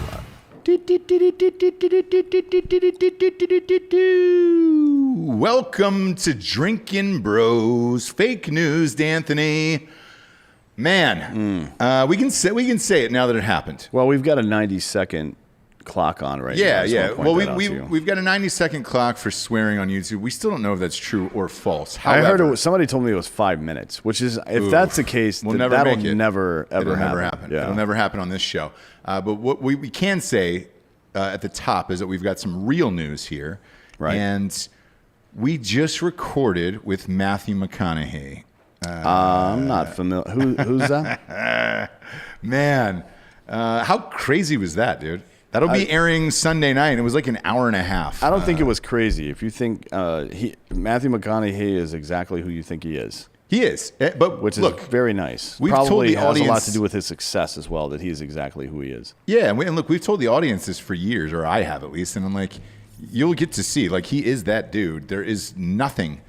about it. Welcome to Drinkin' Bros. Fake news, D'Anthony. Man, we can say it now that it happened. Well, we've got a 90-second clock on right now. Yeah. Well, we've got a 90-second clock for swearing on YouTube. We still don't know if that's true or false. However, I heard somebody told me it was 5 minutes, which is, if that's the case, that'll never happen. Yeah. It'll never happen on this show. But what we can say at the top is that we've got some real news here. Right. And we just recorded with Matthew McConaughey. I'm not familiar. Who's that? Man, how crazy was that, dude? That'll be airing Sunday night. It was like an hour and a half. I don't think it was crazy. If you think Matthew McConaughey is exactly who you think he is. He is, but which is very nice. We've Probably told the has audience a lot to do with his success as well, that he is exactly who he is. Yeah, and look, we've told the audience this for years, or I have at least, and I'm like, you'll get to see, like, he is that dude. There is nothing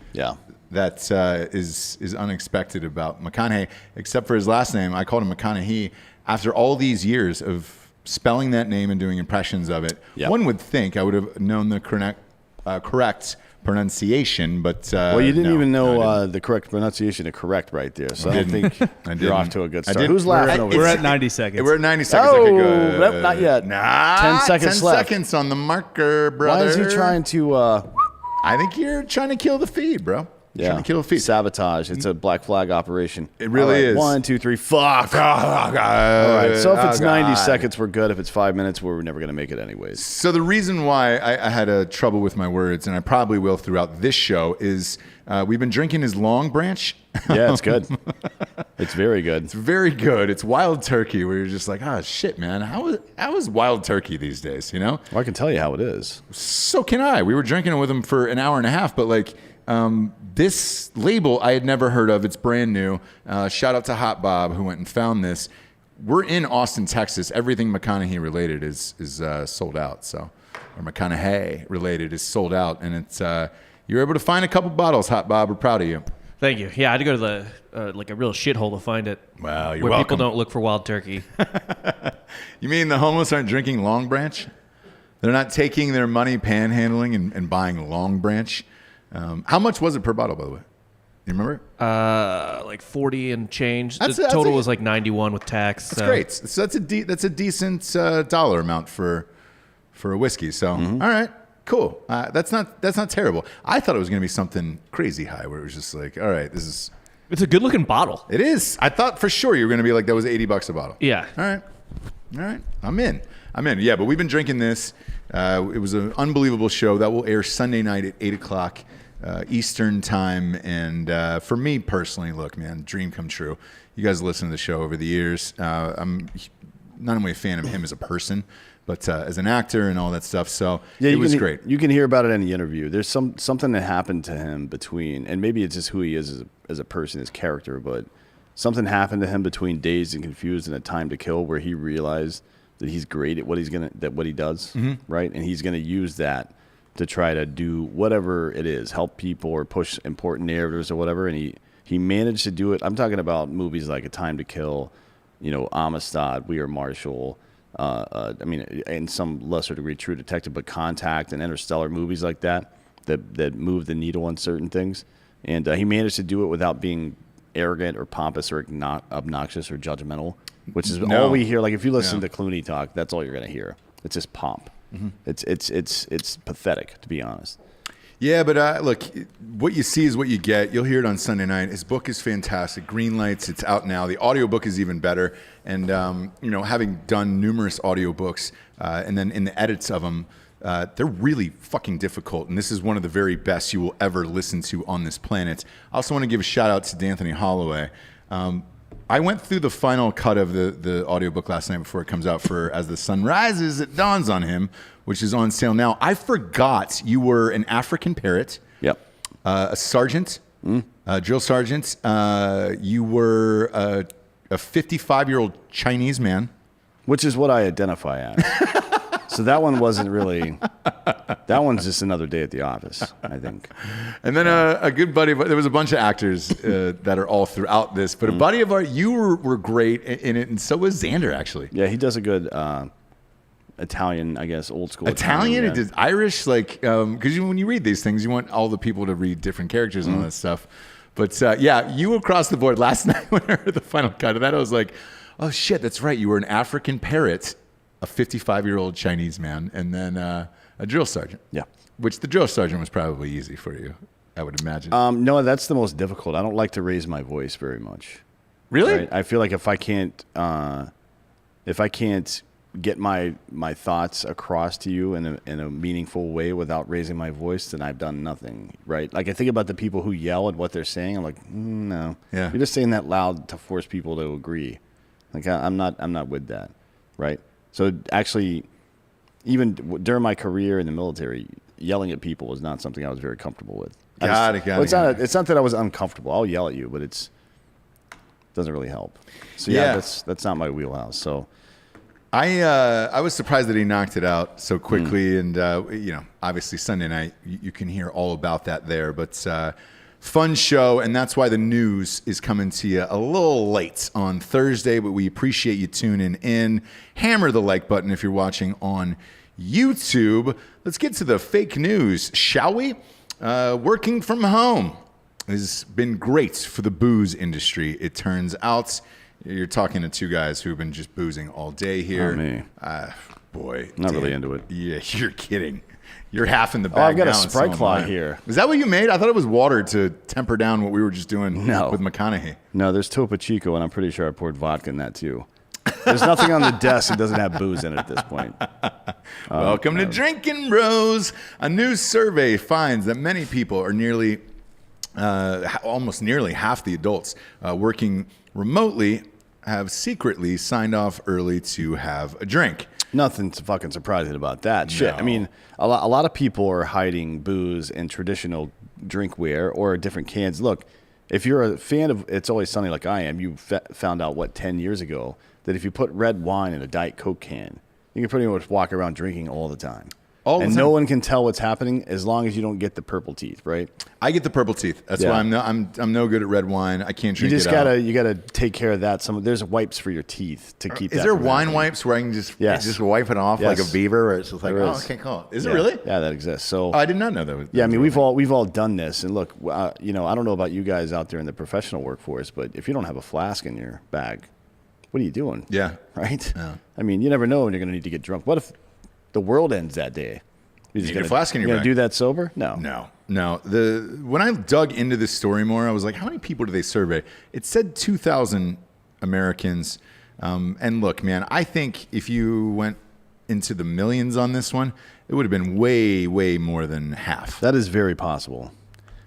that is unexpected about McConaughey, except for his last name. I called him McConaughey. After all these years of spelling that name and doing impressions of it, one would think I would have known the correct pronunciation, but well, you didn't even know the correct pronunciation to correct right there. So I think you're off to a good start. Who's laughing over? We're at 90 seconds. We're at 90 seconds. Oh, nope, not yet. 10 seconds left. 10 seconds on the marker, brother. Why is he trying to? I think you're trying to kill the feed, bro. Yeah, trying to kill the feed. Sabotage. It's a black flag operation. It really is. 1, 2, 3. Fuck. All right. So if it's 90 seconds, we're good. If it's 5 minutes, we're never going to make it anyways. So the reason why I had trouble with my words, and I probably will throughout this show, is we've been drinking his Long Branch. Yeah, it's good. It's very good. It's very good. It's wild turkey, where you're just like, oh shit, man, how is wild turkey these days? You know? Well, I can tell you how it is. So can I. We were drinking it with him for an hour and a half, but like. This label I had never heard of. It's brand new. Shout out to Hot Bob who went and found this. We're in Austin, Texas. Everything McConaughey related is sold out. So, or McConaughey related is sold out, and it's you're able to find a couple bottles. Hot Bob, we're proud of you. Thank you. Yeah, I had to go to the like a real shithole to find it. Wow, you're where welcome. People don't look for wild turkey. You mean the homeless aren't drinking Long Branch? They're not taking their money panhandling and buying Long Branch. How much was it per bottle, by the way? You remember? Like 40 and change. The total was like 91 with tax. That's great. So that's a decent dollar amount for a whiskey. So all right, cool. That's not terrible. I thought it was going to be something crazy high, where it was just like, all right, this is. It's a good looking bottle. It is. I thought for sure you were going to be like, that was $80 a bottle. Yeah. All right. I'm in. Yeah, but we've been drinking this. It was an unbelievable show that will air Sunday night at 8:00. Eastern time, and for me personally, look, man, dream come true. You guys listen to the show over the years. I'm not only a fan of him as a person, but as an actor and all that stuff. So it was great. You can hear about it in the interview. There's something that happened to him between, and maybe it's just who he is as a person, his character, but something happened to him between Dazed and Confused and A Time to Kill, where he realized that he's great at what he does, right? And he's gonna use that to try to do whatever it is, help people or push important narratives or whatever. And he managed to do it. I'm talking about movies like A Time to Kill, Amistad, We Are Marshall. I mean, in some lesser degree, True Detective, but Contact and Interstellar, movies like that move the needle on certain things. And he managed to do it without being arrogant or pompous or obnoxious or judgmental, which is all we hear. Like if you listen to Clooney talk, that's all you're going to hear. It's just pomp. It's pathetic, to be honest. Yeah, but look, what you see is what you get. You'll hear it on Sunday night. His book is fantastic. Green Lights, it's out now. The audiobook is even better. And, having done numerous audiobooks and then in the edits of them, they're really fucking difficult. And this is one of the very best you will ever listen to on this planet. I also want to give a shout out to D'Anthony Holloway. I went through the final cut of the audiobook last night before it comes out for As the Sun Rises, It Dawns on Him, which is on sale now. I forgot you were an African parrot. Yep. A sergeant, drill sergeant. You were a 55-year-old Chinese man. Which is what I identify as. So that one wasn't really, that one's just another day at the office, I think. And then a good buddy, there was a bunch of actors that are all throughout this, but a buddy of ours, you were great in it, and so was Xander, actually. Yeah, he does a good, Italian, I guess, old school Italian? yeah. It is Irish? Like, because when you read these things, you want all the people to read different characters and all that stuff. But yeah, you across the board last night when I heard the final cut of that, I was like, oh shit, that's right. You were an African parrot, a 55-year-old Chinese man, and then a drill sergeant. Yeah. Which the drill sergeant was probably easy for you, I would imagine. No, that's the most difficult. I don't like to raise my voice very much. Really? Right? I feel like if I can't get my thoughts across to you in a meaningful way without raising my voice, then I've done nothing, right? Like I think about the people who yell at what they're saying. I'm like, no, Yeah. you're just saying that loud to force people to agree. Like I'm not with that, right? So actually, even during my career in the military, yelling at people was not something I was very comfortable with. Got it. It's not that I was uncomfortable. I'll yell at you, but it doesn't really help. So yeah, that's not my wheelhouse. So I was surprised that he knocked it out so quickly, and obviously Sunday night you can hear all about that there. But fun show, and that's why the news is coming to you a little late on Thursday. But we appreciate you tuning in. Hammer the like button if you're watching on YouTube. Let's get to the fake news, shall we? Working from home has been great for the booze industry. It turns out. You're talking to two guys who've been just boozing all day here. Not me. Boy. Not really into it. Yeah, you're kidding. You're half in the bag. I've got now a and Sprite so am Claw I. here. Is that what you made? I thought it was water to temper down what we were just doing with Mcconaughey. No, there's Topo Chico, and I'm pretty sure I poured vodka in that too. There's nothing on the desk that doesn't have booze in it at this point. Welcome to Drinkin' Bros. A new survey finds that many people are almost nearly half the adults working remotely have secretly signed off early to have a drink. Nothing fucking surprising about that. Shit. I mean, a lot of people are hiding booze in traditional drinkware or different cans. Look, if you're a fan of It's Always Sunny like I am, you found out, 10 years ago, that if you put red wine in a Diet Coke can, you can pretty much walk around drinking all the time. No one can tell what's happening as long as you don't get the purple teeth, right? I get the purple teeth. That's why I'm no good at red wine. I can't drink it. You gotta take care of that. There's wipes for your teeth to keep. Is there wine wipes where I can just wipe it off like a beaver? Or it's just like, okay, cool. Is it really? Yeah, that exists. So I did not know that. Yeah, I mean, we've all done this. And look, I don't know about you guys out there in the professional workforce, but if you don't have a flask in your bag, what are you doing? Yeah. Right. Yeah. I mean, you never know when you're gonna need to get drunk. What if the world ends that day? You need a flask in your bag. Gonna do that sober? No. When I dug into this story more, I was like, how many people do they survey? It said 2,000 Americans. And look, man, I think if you went into the millions on this one, it would have been way, way more than half. That is very possible.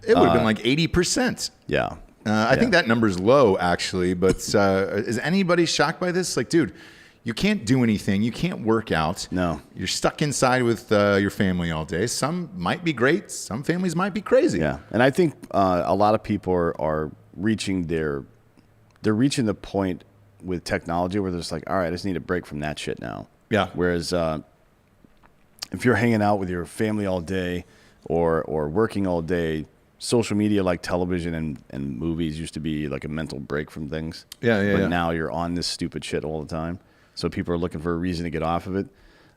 It would have been like 80%. Yeah. I think that number's low, actually. But is anybody shocked by this? Like, dude, you can't do anything. You can't work out. No. You're stuck inside with your family all day. Some might be great. Some families might be crazy. Yeah. And I think a lot of people are reaching they're reaching the point with technology where they're just like, all right, I just need a break from that shit now. Yeah. Whereas if you're hanging out with your family all day or working all day, social media like television and movies used to be like a mental break from things. But now you're on this stupid shit all the time. So people are looking for a reason to get off of it.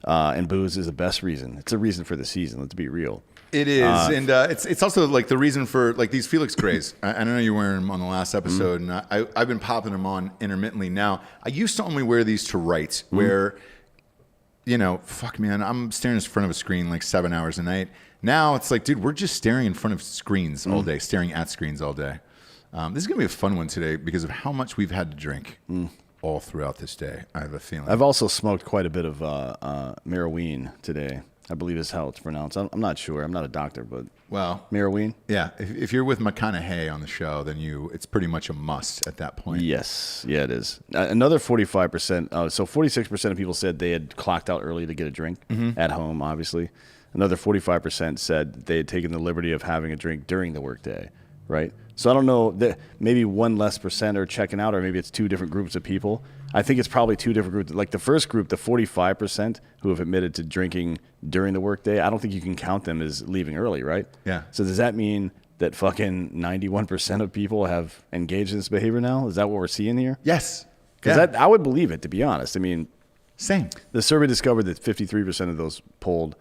And booze is the best reason. It's a reason for the season. Let's be real. It is. And it's also like the reason for like these Felix Grays. I know you're wearing them on the last episode, and I've been popping them on intermittently now. I used to only wear these to write, where, fuck, man, I'm staring in front of a screen like 7 hours a night. Now it's like, dude, we're just staring in front of screens all day, staring at screens all day. This is going to be a fun one today because of how much we've had to drink all throughout this day. I have a feeling. I've also smoked quite a bit of marijuana today. I believe is how it's pronounced. I'm not sure. I'm not a doctor, but marijuana. Yeah, if you're with Mcconaughey on the show, then it's pretty much a must at that point. Yes, yeah, it is. Another 45%. So 46% of people said they had clocked out early to get a drink at home. Obviously, another 45% said they had taken the liberty of having a drink during the workday. Right. So I don't know. Maybe 1% are checking out, or maybe it's two different groups of people. I think it's probably two different groups. Like the first group, the 45% who have admitted to drinking during the workday, I don't think you can count them as leaving early, right? Yeah. So does that mean that fucking 91% of people have engaged in this behavior now? Is that what we're seeing here? Yes. Because I would believe it, to be honest. I mean, Same. The survey discovered that 53% of those polled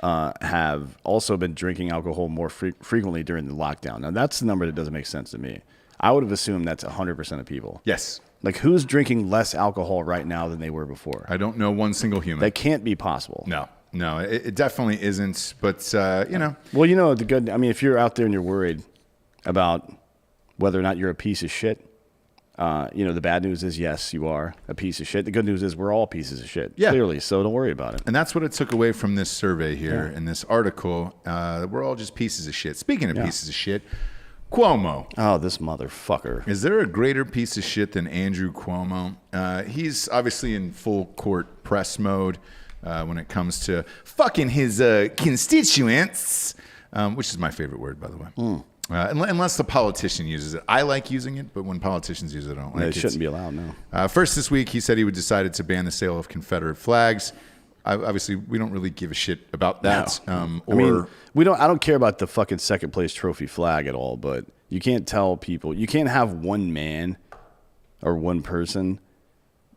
have also been drinking alcohol more frequently during the lockdown. Now, that's the number that doesn't make sense to me. I would have assumed that's 100% of people. Yes. Like, who's drinking less alcohol right now than they were before? I don't know one single human. That can't be possible. No, it definitely isn't. But, you know. Well, you know, if you're out there and you're worried about whether or not you're a piece of shit, the bad news is, yes, you are a piece of shit. The good news is we're all pieces of shit, clearly, so don't worry about it. And that's what it took away from this survey here in this article. We're all just pieces of shit. Speaking of pieces of shit, Cuomo. Oh, this motherfucker. Is there a greater piece of shit than Andrew Cuomo? He's obviously in full court press mode when it comes to fucking his constituents, which is my favorite word, by the way. Unless the politician uses it. I like using it, but when politicians use it, I don't like it. It shouldn't be allowed, no. First this week, he said he would decided to ban the sale of Confederate flags. Obviously, we don't really give a shit about that. No. I don't care about the fucking second place trophy flag at all, but you can't tell people, you can't have one man or one person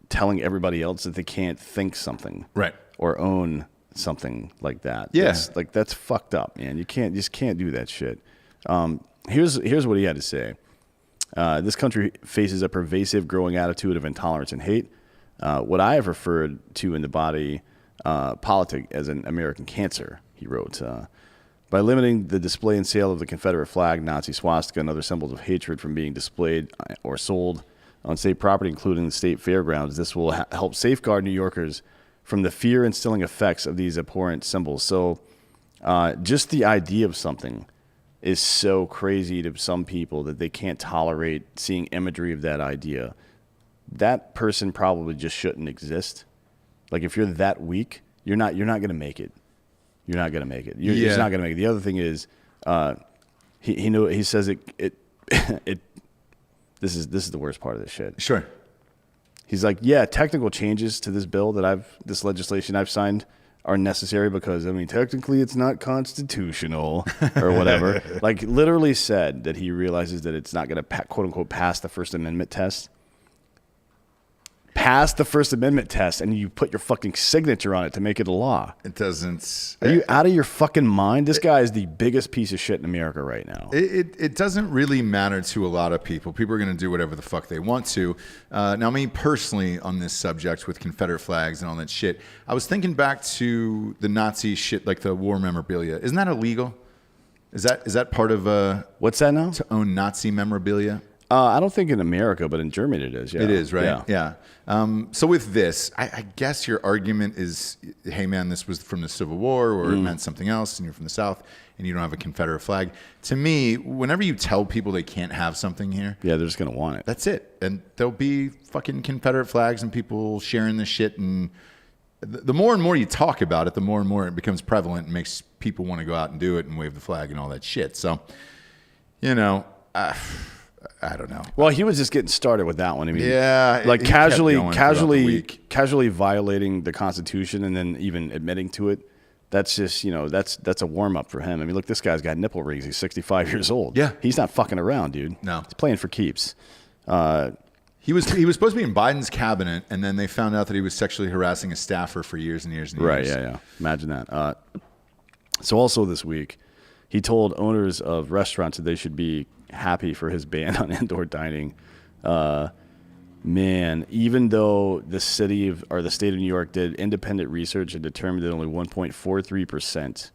telling everybody else that they can't think something. Right. Or own something like that. Yeah. That's fucked up, man. You just can't do that shit. Here's what he had to say. This country faces a pervasive growing attitude of intolerance and hate. What I have referred to in the body politic as an American cancer, he wrote. By limiting the display and sale of the Confederate flag, Nazi swastika, and other symbols of hatred from being displayed or sold on state property, including the state fairgrounds, this will help safeguard New Yorkers from the fear-instilling effects of these abhorrent symbols. So just the idea of something is so crazy to some people that they can't tolerate seeing imagery of that idea. That person probably just shouldn't exist. Like, if you're that weak, you're not going to make it. You're not going to make it. You're just not going to make it. The other thing is, he says it this is the worst part of this shit. Sure. He's like, technical changes to this bill this legislation I've signed are necessary because, technically it's not constitutional or whatever. Like, literally said that he realizes that it's not going to, quote unquote, pass the First Amendment test. Pass the First Amendment test, and you put your fucking signature on it to make it a law. It doesn't. Are you out of your fucking mind? This guy is the biggest piece of shit in America right now. It doesn't really matter to a lot of people. People are going to do whatever the fuck they want to. Now, me personally, on this subject with Confederate flags and all that shit, I was thinking back to the Nazi shit, like the war memorabilia. Isn't that illegal? Is that part of what's that now? To own Nazi memorabilia? I don't think in America, but in Germany it is. Yeah. It is, right? Yeah. So with this, I guess your argument is, hey, man, this was from the Civil War, or it meant something else, and you're from the South, and you don't have a Confederate flag. To me, whenever you tell people they can't have something here, they're just going to want it. That's it. And there'll be fucking Confederate flags and people sharing this shit. And the more and more you talk about it, the more and more it becomes prevalent and makes people want to go out and do it and wave the flag and all that shit. So, I don't know. Well, he was just getting started with that one. Like casually violating the Constitution and then even admitting to it. That's just, that's a warm up for him. Look, this guy's got nipple rings. He's 65 years old. Yeah, he's not fucking around, dude. No, he's playing for keeps. He was supposed to be in Biden's cabinet, and then they found out that he was sexually harassing a staffer for years and years and years. Right? Yeah. Imagine that. So also this week, he told owners of restaurants that they should be happy for his ban on indoor dining. Man, even though the state of New York did independent research and determined that only 1.43%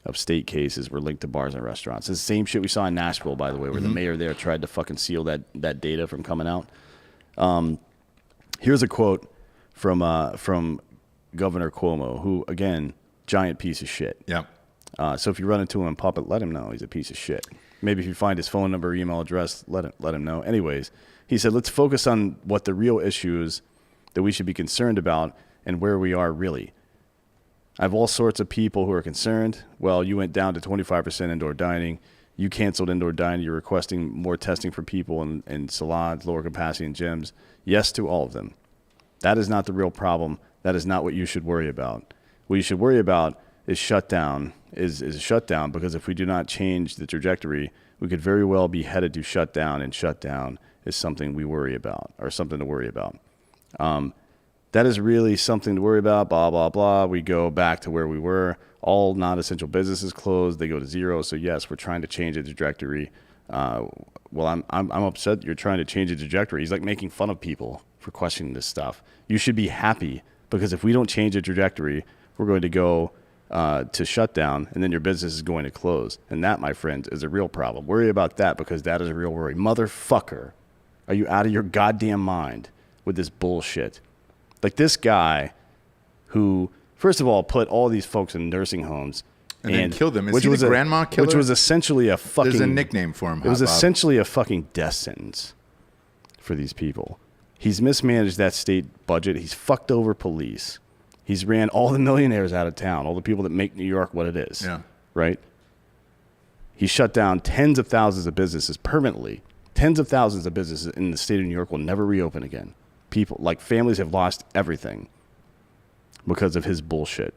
of state cases were linked to bars and restaurants. It's the same shit we saw in Nashville, by the way, where the mayor there tried to fucking seal that data from coming out. Here's a quote from Governor Cuomo, who, again, giant piece of shit. Yeah. So if you run into him in public, let him know he's a piece of shit. Maybe if you find his phone number, email address, let him know. Anyways, he said, let's focus on what the real issues that we should be concerned about and where we are really. I have all sorts of people who are concerned. Well, you went down to 25% indoor dining. You canceled indoor dining. You're requesting more testing for people in salons, lower capacity in gyms. Yes to all of them. That is not the real problem. That is not what you should worry about. What you should worry about is shutdown, is a shutdown, because if we do not change the trajectory, we could very well be headed to shutdown, and shutdown is something we worry about, or something to worry about. That is really something to worry about, blah, blah, blah. We go back to where we were. All non-essential businesses closed. They go to zero. So, yes, we're trying to change the trajectory. Well, I'm upset you're trying to change the trajectory. He's like making fun of people for questioning this stuff. You should be happy because if we don't change the trajectory, we're going to go to shutdown, and then your business is going to close. And that, my friend, is a real problem. Worry about that because that is a real worry. Motherfucker, are you out of your goddamn mind with this bullshit? Like this guy who, first of all, put all these folks in nursing homes and then killed them. Is he the grandma killer? Which was essentially a fucking... There's a nickname for him. It was essentially a fucking death sentence for these people. He's mismanaged that state budget. He's fucked over police. He's ran all the millionaires out of town, all the people that make New York what it is. Yeah. Right? He shut down tens of thousands of businesses permanently. Tens of thousands of businesses in the state of New York will never reopen again. People, like families, have lost everything because of his bullshit.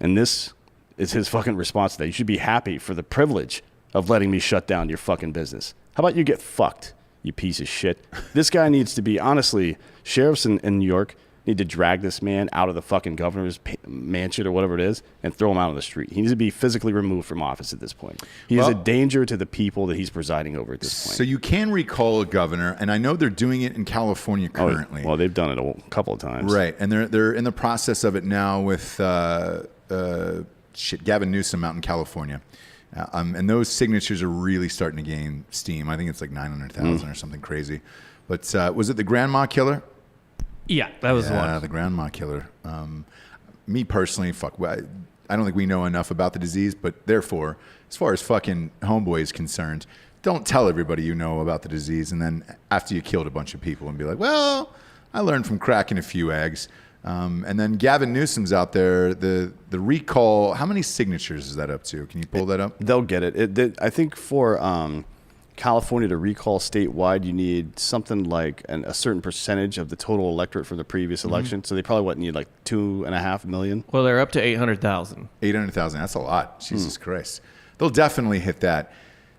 And this is his fucking response to that. You should be happy for the privilege of letting me shut down your fucking business. How about you get fucked, you piece of shit? This guy needs to be, honestly, sheriffs in New York need to drag this man out of the fucking governor's mansion or whatever it is and throw him out on the street. He needs to be physically removed from office at this point. He is a danger to the people that he's presiding over at this point. So you can recall a governor, and I know they're doing it in California currently. Well, they've done it a couple of times. Right, and they're in the process of it now with Gavin Newsom out in California. And those signatures are really starting to gain steam. I think it's like 900,000 or something crazy. But was it the grandma killer? Yeah, that was the one. Yeah, the grandma killer. Me personally, I don't think we know enough about the disease, but therefore, as far as fucking homeboy is concerned, don't tell everybody you know about the disease, and then after you killed a bunch of people and be like, well, I learned from cracking a few eggs. And then Gavin Newsom's out there. The recall, how many signatures is that up to? Can you pull that up? They'll get it. I think for California to recall statewide, you need something like a certain percentage of the total electorate from the previous election. So they probably need like 2.5 million. Well, they're up to 800,000. 800,000. That's a lot. Jesus Christ. They'll definitely hit that.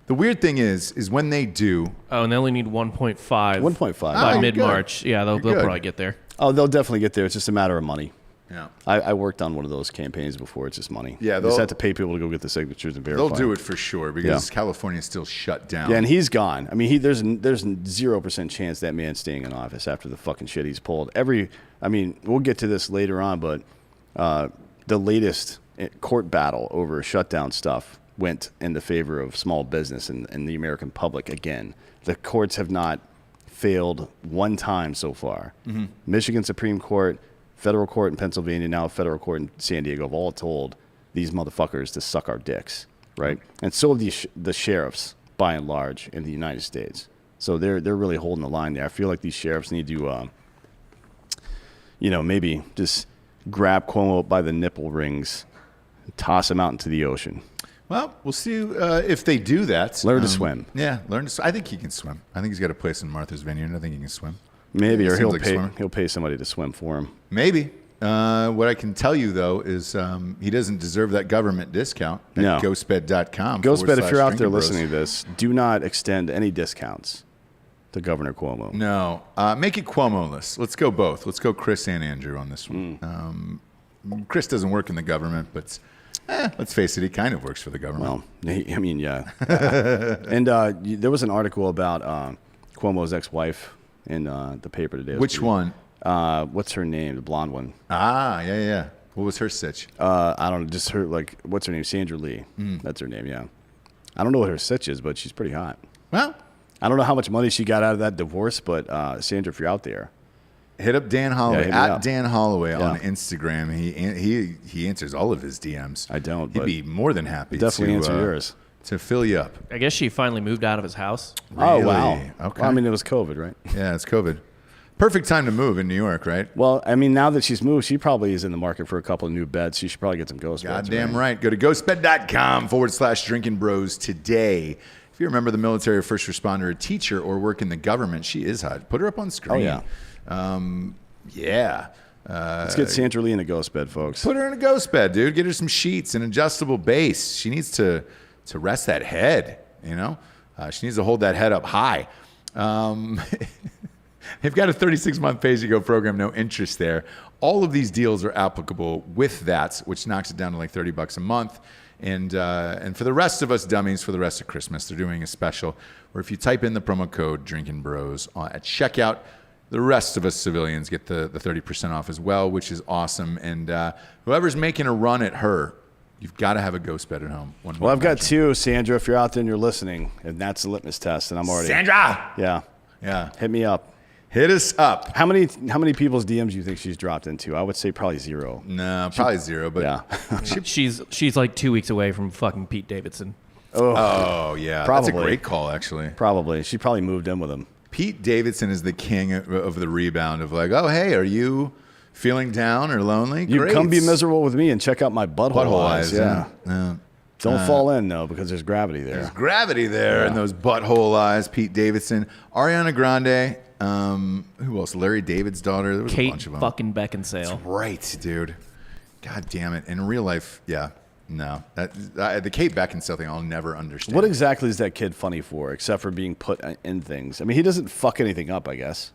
The weird thing is when they do. Oh, and they only need 1.5. 1.5 by mid-March. Yeah, they'll probably get there. Oh, they'll definitely get there. It's just a matter of money. Yeah, I worked on one of those campaigns before. It's just money. Yeah, you just have to pay people to go get the signatures and verify. They'll do it for sure because California is still shut down. Yeah, and he's gone. I mean, there's 0% chance that man's staying in office after the fucking shit he's pulled. We'll get to this later on, but the latest court battle over shutdown stuff went in the favor of small business and the American public again. The courts have not failed one time so far. Mm-hmm. Michigan Supreme Court, federal court in Pennsylvania, now federal court in San Diego have all told these motherfuckers to suck our dicks, right? And so have the sheriffs, by and large, in the United States. So they're really holding the line there. I feel like these sheriffs need to, maybe just grab Cuomo by the nipple rings and toss him out into the ocean. Well, we'll see if they do that. Learn to swim. Yeah, I think he can swim. I think he's got a place in Martha's Vineyard. I think he can swim. Maybe, or he'll pay somebody to swim for him. Maybe. What I can tell you, though, is he doesn't deserve that government discount at ghostbed.com. Ghostbed, if you're out there listening to this, do not extend any discounts to Governor Cuomo. No. Make it Cuomo-less. Let's go both. Let's go Chris and Andrew on this one. Chris doesn't work in the government, but let's face it, he kind of works for the government. Well, yeah. And there was an article about Cuomo's ex-wife in the paper today. Which one? What's her name? The blonde one. Yeah. What was her sitch? I don't know. Just her, what's her name? Sandra Lee. That's her name, yeah. I don't know what her sitch is, but she's pretty hot. Well, I don't know how much money she got out of that divorce, but Sandra, if you're out there, hit up Dan Holloway Dan Holloway on Instagram. He answers all of his DMs. I don't. He'd be more than happy definitely answer yours. To fill you up. I guess she finally moved out of his house. Really? Oh, wow. Okay. Well, it was COVID, right? Yeah, it's COVID. Perfect time to move in New York, right? Well, now that she's moved, she probably is in the market for a couple of new beds. She should probably get some ghost beds. Goddamn right. Go to ghostbed.com/Drinkin Bros today. If you're a member of the military or first responder, a teacher, or work in the government, she is hot. Put her up on screen. Oh, yeah. Let's get Sandra Lee in a ghost bed, folks. Put her in a ghost bed, dude. Get her some sheets, an adjustable base. She needs to rest that head, She needs to hold that head up high. They've got a 36-month pay-as-you-go program, no interest there. All of these deals are applicable with that, which knocks it down to like $30 a month. And for the rest of us dummies, for the rest of Christmas, they're doing a special where if you type in the promo code Drinkin Bros at checkout, the rest of us civilians get the 30% off as well, which is awesome. And whoever's making a run at her, you've got to have a ghost bed at home. Well, I've got two, Sandra, if you're out there and you're listening, and that's the litmus test, and I'm already... Sandra! Yeah. Hit me up. Hit us up. How many people's DMs do you think she's dropped into? I would say probably zero. No, probably zero, but... Yeah. she's like 2 weeks away from fucking Pete Davidson. Oh, yeah. Probably. That's a great call, actually. Probably. She probably moved in with him. Pete Davidson is the king of the rebound of like, oh, hey, are you feeling down or lonely? You Great. come be miserable with me and check out my butthole eyes. Yeah. Don't fall in, though, because there's gravity there. There's gravity there in those butthole eyes. Pete Davidson. Ariana Grande. Who else? Larry David's daughter. There was a bunch of them. Kate fucking Beckinsale. That's right, dude. God damn it. In real life, yeah. No. The Kate Beckinsale thing I'll never understand. What exactly is that kid funny for, except for being put in things? I mean, he doesn't fuck anything up, I guess.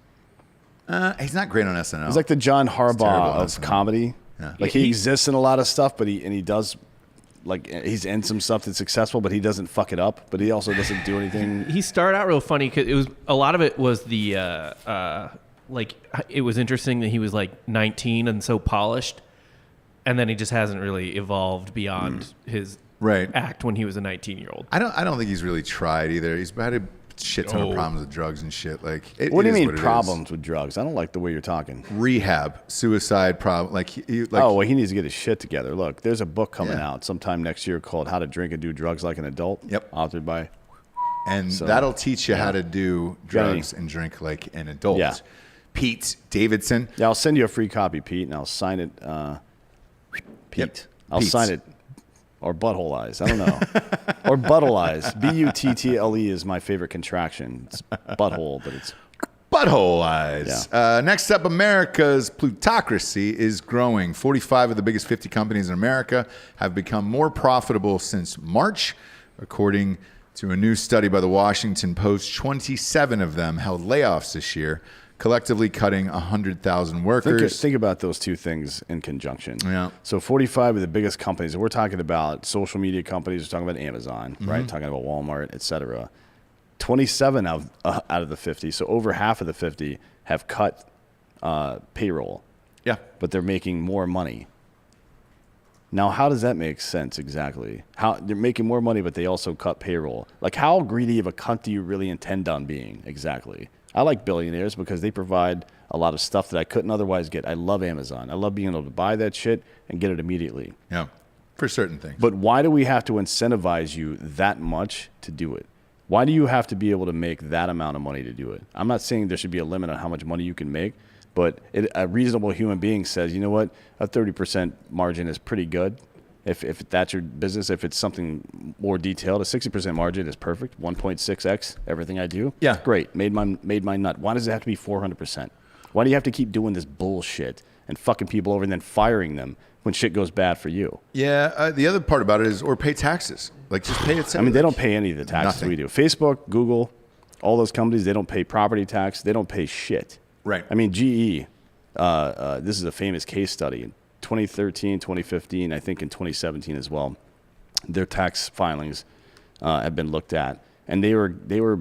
He's not great on SNL. He's like the John Harbaugh of SNL. comedy. Yeah. Like he exists in a lot of stuff, but he does, like, he's in some stuff that's successful, but he doesn't fuck it up. But he also doesn't do anything. He started out real funny because it was a lot of it was the like it was interesting that he was like 19 and so polished, and then he just hasn't really evolved beyond his act when he was a 19-year-old. I don't think he's really tried either. He's had a shit ton of problems with drugs and shit. Like, what do you mean problems with drugs? I don't like the way you're talking. Rehab, suicide problem. Like, he needs to get his shit together. Look, there's a book coming out sometime next year called "How to Drink and Do Drugs Like an Adult." Yep, authored by. And that'll teach you how to do drugs and drink like an adult. Yeah. Pete Davidson. Yeah, I'll send you a free copy, Pete, and I'll sign it. Pete. Yep. I'll sign it. Or butthole eyes. I don't know. Or butthole eyes. Buttle is my favorite contraction. It's butthole, but it's... Butthole eyes. Yeah. Next up, America's plutocracy is growing. 45 of the biggest 50 companies in America have become more profitable since March. According to a new study by the Washington Post, 27 of them held layoffs this year, collectively cutting 100,000 workers. Think about those two things in conjunction. Yeah. So 45 of the biggest companies, and we're talking about social media companies, we're talking about Amazon, right? Talking about Walmart, et cetera. 27 out of the 50, so over half of the 50 have cut payroll. Yeah. But they're making more money. Now, how does that make sense exactly? How they're making more money, but they also cut payroll. Like, how greedy of a cunt do you really intend on being exactly? I like billionaires because they provide a lot of stuff that I couldn't otherwise get. I love Amazon. I love being able to buy that shit and get it immediately. Yeah, for certain things. But why do we have to incentivize you that much to do it? Why do you have to be able to make that amount of money to do it? I'm not saying there should be a limit on how much money you can make, but a reasonable human being says, you know what, a 30% margin is pretty good. If that's your business, if it's something more detailed, a 60% margin is perfect. 1.6x everything I do. Yeah, great. Made my nut. Why does it have to be 400%? Why do you have to keep doing this bullshit and fucking people over and then firing them when shit goes bad for you? Yeah. The other part about it is, or pay taxes. Like, just pay it. I mean, they don't pay any of the taxes we do. Facebook, Google, all those companies, they don't pay property tax. They don't pay shit. Right. I mean, GE. This is a famous case study. 2013, 2015, I think in 2017 as well, their tax filings have been looked at, and they were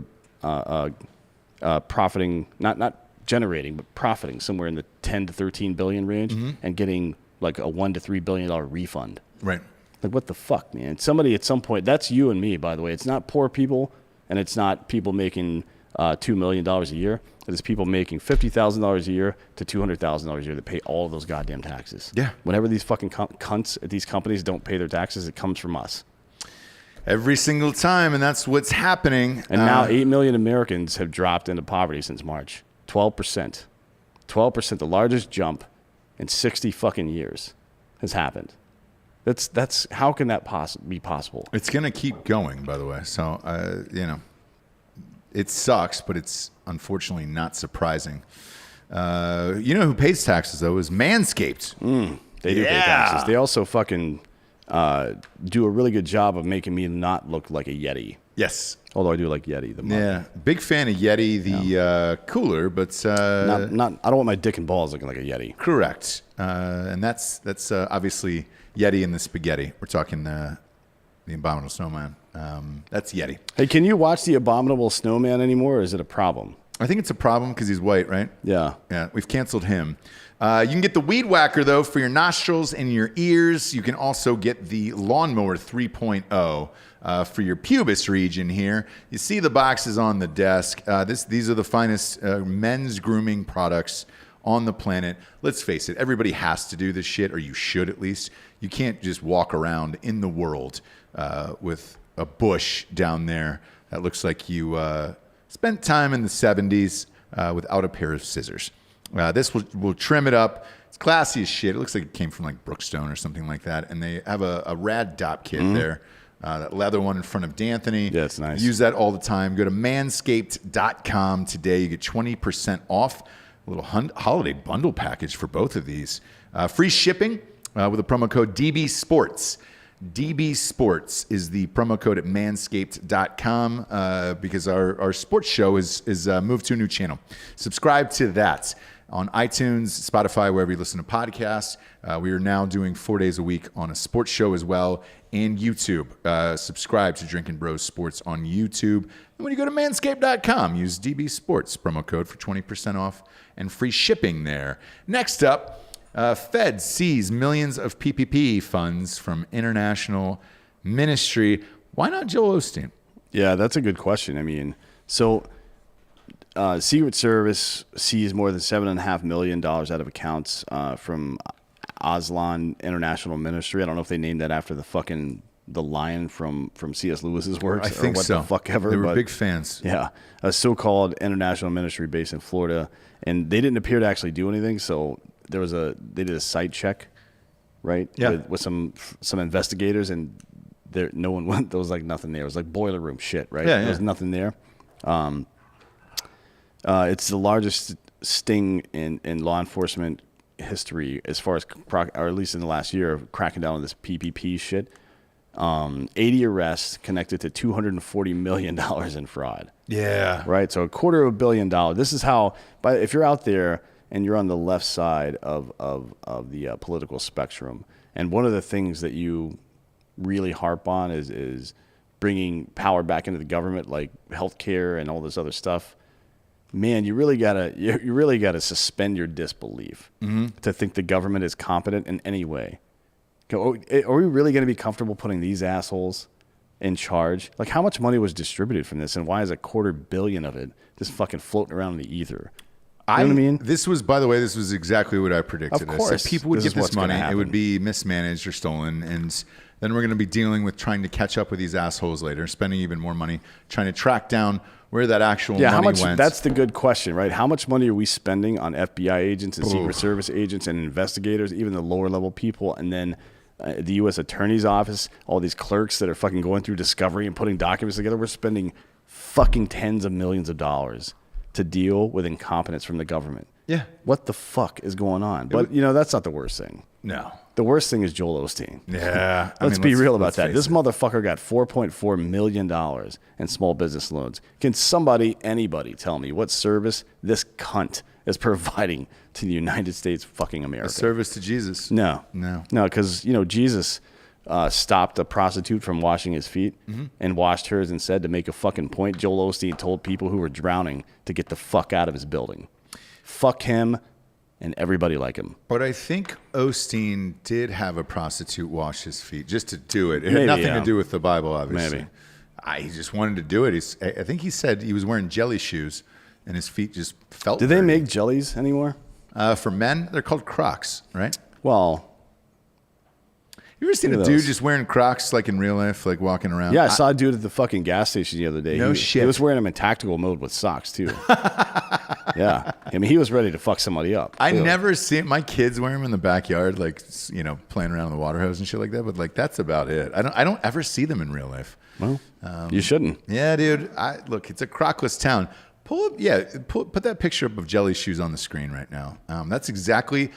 profiting, not generating, but profiting somewhere in the 10 to 13 billion range, and getting like a $1 to $3 billion refund. Right. Like, what the fuck, man? Somebody at some point, that's you and me, by the way. It's not poor people, and it's not people making $2 million a year. It is people making $50,000 a year to $200,000 a year that pay all of those goddamn taxes. Yeah. Whenever these fucking cunts at these companies don't pay their taxes, it comes from us. Every single time, and that's what's happening. And now 8 million Americans have dropped into poverty since March. 12%. 12%, the largest jump in 60 fucking years has happened. That's how can that be possible? It's going to keep going, by the way. So, it sucks, but it's unfortunately not surprising. You know who pays taxes, though, is Manscaped. They do pay taxes. They also fucking do a really good job of making me not look like a Yeti. Yes. Although I do like Yeti. The mug. Yeah. Big fan of Yeti, the cooler, but Not. I don't want my dick and balls looking like a Yeti. correct. And that's obviously Yeti and the spaghetti. We're talking the Abominable Snowman. That's Yeti. Hey, can you watch the Abominable Snowman anymore, or is it a problem? I think it's a problem because he's white, right? Yeah. Yeah, we've canceled him. You can get the Weed Whacker, though, for your nostrils and your ears. You can also get the Lawnmower 3.0 for your pubis region here. You see the boxes on the desk. These are the finest men's grooming products on the planet. Let's face it, everybody has to do this shit, or you should at least. You can't just walk around in the world with a bush down there that looks like you spent time in the 70s without a pair of scissors. This will trim it up. It's classy as shit. It looks like it came from like Brookstone or something like that. And they have a rad dop kit there. That leather one in front of D'Anthony. Yeah, it's nice. Use that all the time. Go to manscaped.com today. You get 20% off. A little holiday bundle package for both of these. Free shipping with the promo code DB Sports. DB Sports is the promo code at manscaped.com because our sports show is moved to a new channel. Subscribe to that on iTunes, Spotify, wherever you listen to podcasts. We are now doing 4 days a week on a sports show as well, and YouTube. Subscribe to Drinkin' Bros Sports on YouTube. And when you go to manscaped.com, use DB Sports promo code for 20% off and free shipping there. Next up, Fed seize millions of PPP funds from international ministry. Why not Joel Osteen? Yeah, that's a good question. I mean, so Secret Service seized more than $7.5 million out of accounts from Aslan International Ministry. I don't know if they named that after the lion from C.S. Lewis's works. I think or what so. The fuck ever. They were big fans. Yeah, a so-called international ministry based in Florida, and they didn't appear to actually do anything. So they did a site check, right? Yeah. With some investigators, and no one went. There was like nothing there. It was like boiler room shit, right? Yeah, There was nothing there. It's the largest sting in law enforcement history as far as, or at least in the last year, of cracking down on this PPP shit. 80 arrests connected to $240 million in fraud. Yeah. Right? So $250 million. This is how, if you're out there and you're on the left side of the political spectrum, and one of the things that you really harp on is bringing power back into the government, like healthcare and all this other stuff. Man, you really gotta suspend your disbelief to think the government is competent in any way. Are we really going to be comfortable putting these assholes in charge? Like, how much money was distributed from this, and why is $250 million of it just fucking floating around in the ether? You know what I mean? This was exactly what I predicted. Of course. I said people would This get is this what's gonna money. It happen. would be mismanaged or stolen, and then we're going to be dealing with trying to catch up with these assholes later, spending even more money, trying to track down where that actual money how much? went. That's the good question, right? How much money are we spending on FBI agents and Secret Service agents and investigators, even the lower level people, and then the U.S. Attorney's Office, all these clerks that are fucking going through discovery and putting documents together? We're spending fucking tens of millions of dollars to deal with incompetence from the government. Yeah. What the fuck is going on? But, that's not the worst thing. No. The worst thing is Joel Osteen. Yeah. Let's be real about that. face This it. motherfucker got $4.4 million in small business loans. Can anybody tell me what service this cunt is providing to the United States fucking America? A service to Jesus. No, No. because Jesus stopped a prostitute from washing his feet and washed hers and said, to make a fucking point, Joel Osteen told people who were drowning to get the fuck out of his building. Fuck him and everybody like him. But I think Osteen did have a prostitute wash his feet just to do it. It had Maybe, nothing yeah. to do with the Bible, obviously. Maybe. He just wanted to do it. I think he said he was wearing jelly shoes and his feet just felt Do they dirty. make jellies anymore? For men, they're called Crocs, right? Well, You ever seen Look a at dude those. just wearing Crocs like in real life, like walking around? yeah, I saw a dude at the fucking gas station the other day. No he shit. was wearing them in tactical mode with socks, too. Yeah. I mean, he was ready to fuck somebody up. I clearly. never see it. My kids wear them in the backyard, like, playing around in the water hose and shit like that. But like, that's about it. I don't ever see them in real life. Well, you shouldn't. Yeah, dude. Look, it's a Crocless town. Put that picture up of jelly shoes on the screen right now. That's exactly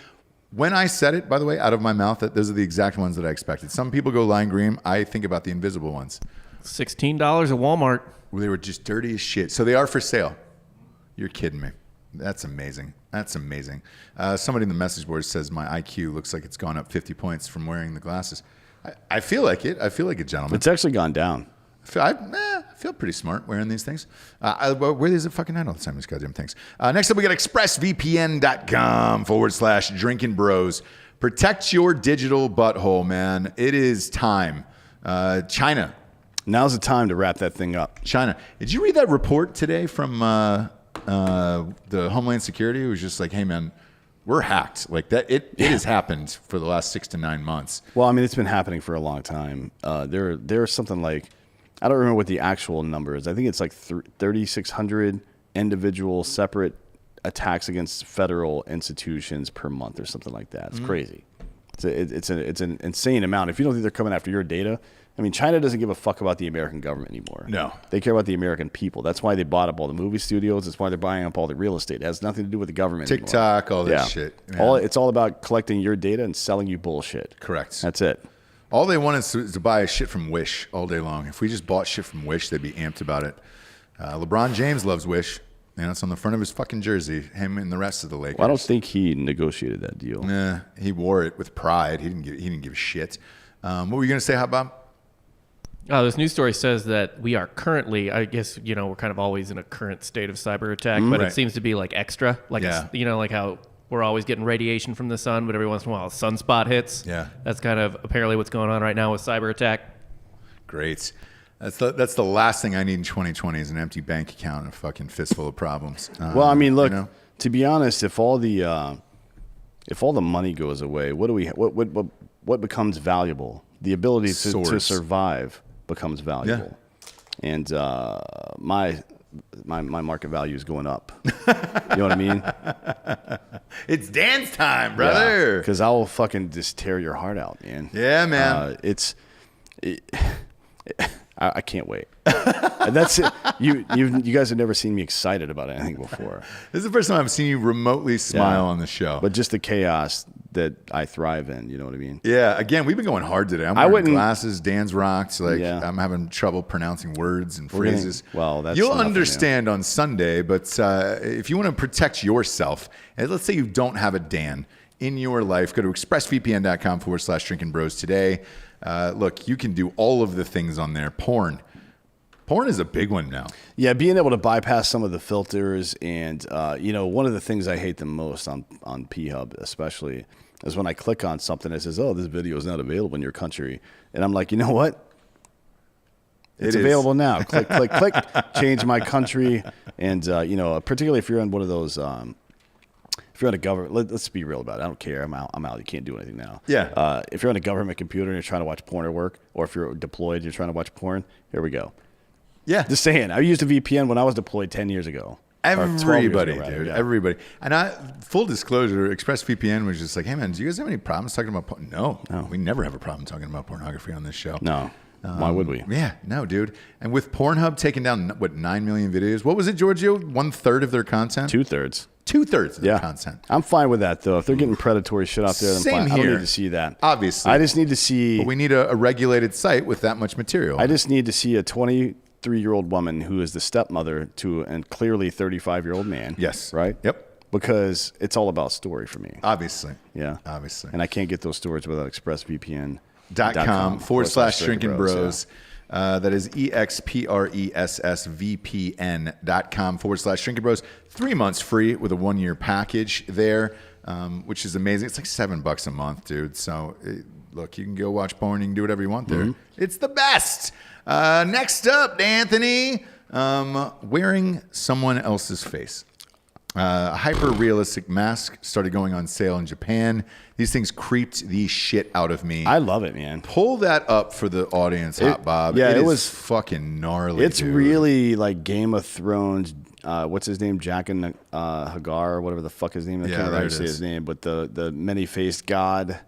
when I said it. By the way, out of my mouth, that those are the exact ones that I expected. Some people go lime green. I think about the invisible ones. $16 at Walmart. They were just dirty as shit. So they are for sale. You're kidding me. That's amazing. That's amazing. Somebody in the message board says my IQ looks like it's gone up 50 points from wearing the glasses. I feel like it. I feel like a gentleman. It's actually gone down. I feel pretty smart wearing these things. I wear these at fucking night all the time, these goddamn things. Next up, we got expressvpn.com/drinking bros. Protect your digital butthole, man. It is time. China. Now's the time to wrap that thing up. China. Did you read that report today from the Homeland Security? It was just like, hey, man, we're hacked. Like that. It has happened for the last 6 to 9 months. Well, I mean, it's been happening for a long time. There's something like, I don't remember what the actual number is. I think it's like 3,600 individual separate attacks against federal institutions per month or something like that. It's crazy. It's an insane amount. If you don't think they're coming after your data, I mean, China doesn't give a fuck about the American government anymore. No. They care about the American people. That's why they bought up all the movie studios. That's why they're buying up all the real estate. It has nothing to do with the government TikTok, anymore. all that shit. Yeah. It's all about collecting your data and selling you bullshit. Correct. That's it. All they want is to buy shit from Wish all day long. If we just bought shit from Wish, they'd be amped about it. LeBron James loves Wish. And it's on the front of his fucking jersey, him and the rest of the Lakers. Well, I don't think he negotiated that deal. Nah, he wore it with pride. He didn't give a shit. What were you going to say, Hot Bob? This news story says that we are currently, I guess, we're kind of always in a current state of cyber attack, but Right. it seems to be like extra. Like, Yeah. like how we're always getting radiation from the sun, but every once in a while a sunspot hits. Yeah. That's kind of apparently what's going on right now with cyber attack. Great. That's the last thing I need in 2020 is an empty bank account and a fucking fistful of problems. Well, I mean, look, you know? to be honest, if all the money goes away, what becomes valuable? The ability to Source. survive becomes valuable. And my market value is going up. You know what I mean? It's dance time, brother. Because I will fucking just tear your heart out, man. Yeah, man. I can't wait. And that's it. You guys have never seen me excited about anything before. This is the first time I've seen you remotely smile on the show. But just the chaos that I thrive in, you know what I mean? Yeah, again, we've been going hard today. I'm wearing glasses, Dan's rocked. I'm having trouble pronouncing words and phrases. That's You'll nothing, understand on Sunday, but if you want to protect yourself, and let's say you don't have a Dan in your life, go to expressvpn.com/drinking bros today. Look, you can do all of the things on there. Porn is a big one now. Yeah, being able to bypass some of the filters and, one of the things I hate the most on P-Hub especially is when I click on something that says, oh, this video is not available in your country. And I'm like, you know what? It's available now. Click, click, click, change my country. And, particularly if you're in one of those, if you're on a government, let's be real about it. I don't care. I'm out. You can't do anything now. Yeah. If you're on a government computer and you're trying to watch porn at work, or if you're deployed and you're trying to watch porn, here we go. Yeah. Just saying. I used a VPN when I was deployed 10 years ago. Everybody, ago, dude. Yeah. Everybody. And full disclosure, ExpressVPN was just like, hey, man, do you guys have any problems talking about porn? No. We never have a problem talking about pornography on this show. No. Why would we? Yeah, no, dude. And with Pornhub taking down, 9 million videos? What was it, Giorgio? 1/3 of their content? 2/3. 2/3 of their content. I'm fine with that, though. If they're getting predatory shit out there, then Same fine. I here. don't need to see that. Obviously. I just need to see... But we need a regulated site with that much material. I just need to see a 23-year-old woman who is the stepmother to a clearly 35-year-old man. Yes. Right? Yep. Because it's all about story for me. Obviously. Yeah. Obviously. And I can't get those stories without expressvpn.com/drinking bros. That is expressvpn.com/drinking bros. 3 months free with a 1-year package there, which is amazing. It's like $7 a month, dude. So look, you can go watch porn. You can do whatever you want there. It's the best. Next up, Anthony, wearing someone else's face. A hyper-realistic mask started going on sale in Japan. These things creeped the shit out of me. I love it, man. Pull that up for the audience, Hot Bob. Yeah, it was is fucking gnarly. It's dude. really like Game of Thrones. What's his name? Jaqen Hagar, or whatever the fuck his name is. I can't remember how to say his name, but the many-faced god,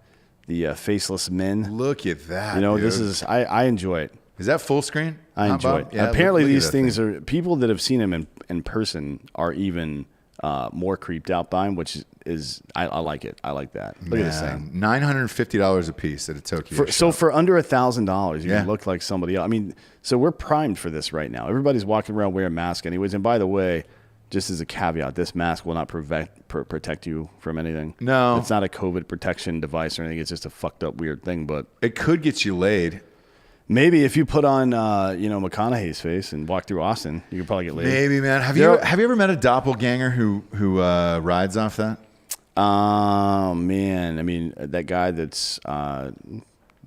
the faceless men. Look at that. Dude. This is I enjoy it. Is that full screen? I Hot enjoy Bob? it. Yeah, Apparently, look at these that things thing. are people that have seen him in person are even more creeped out by him, which is I like it. I like that. Look at this thing. $950 a piece at a Tokyo shop. So for under $1,000, you Yeah. look like somebody else. I mean, so we're primed for this right now. Everybody's walking around wearing masks anyways. And by the way, just as a caveat, this mask will not protect you from anything. No. It's not a COVID protection device or anything. It's just a fucked up weird thing. But It could get you laid. maybe if you put on, McConaughey's face and walk through Austin, you could probably get laid. Maybe, man. Have you ever met a doppelganger who rides off that? Oh, man. I mean, that guy that's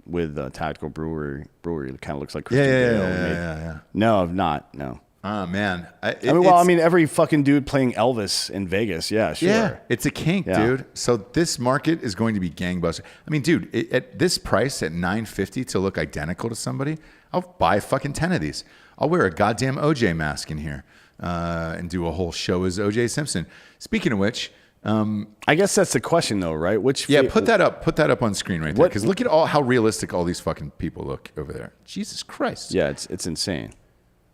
with Tactical Brewery kind of looks like Christian Bale. Yeah. No, I've not. No. Oh, man. Every fucking dude playing Elvis in Vegas. Yeah, sure. Yeah, it's a kink, Yeah. dude. So this market is going to be gangbuster. I mean, dude, at this price, at $950 to look identical to somebody, I'll buy fucking 10 of these. I'll wear a goddamn OJ mask in here and do a whole show as OJ Simpson. Speaking of which, I guess that's the question, though, right? put that up on screen right there, because look at how realistic all these fucking people look over there. Jesus Christ. Yeah, it's insane.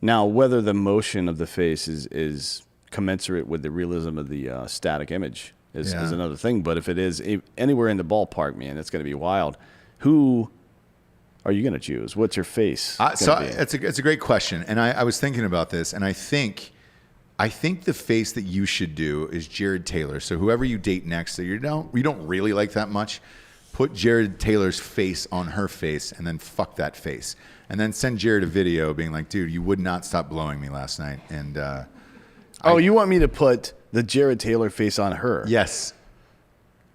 Now, whether the motion of the face is commensurate with the realism of the static image is another thing. But if it is anywhere in the ballpark, man, it's going to be wild. Who are you going to choose? What's your face? It's a great question, and I was thinking about this, and I think the face that you should do is Jared Taylor. So whoever you date next that you don't really like that much, put Jared Taylor's face on her face, and then fuck that face. And then send Jared a video being like, dude, you would not stop blowing me last night. And you want me to put the Jared Taylor face on her? Yes.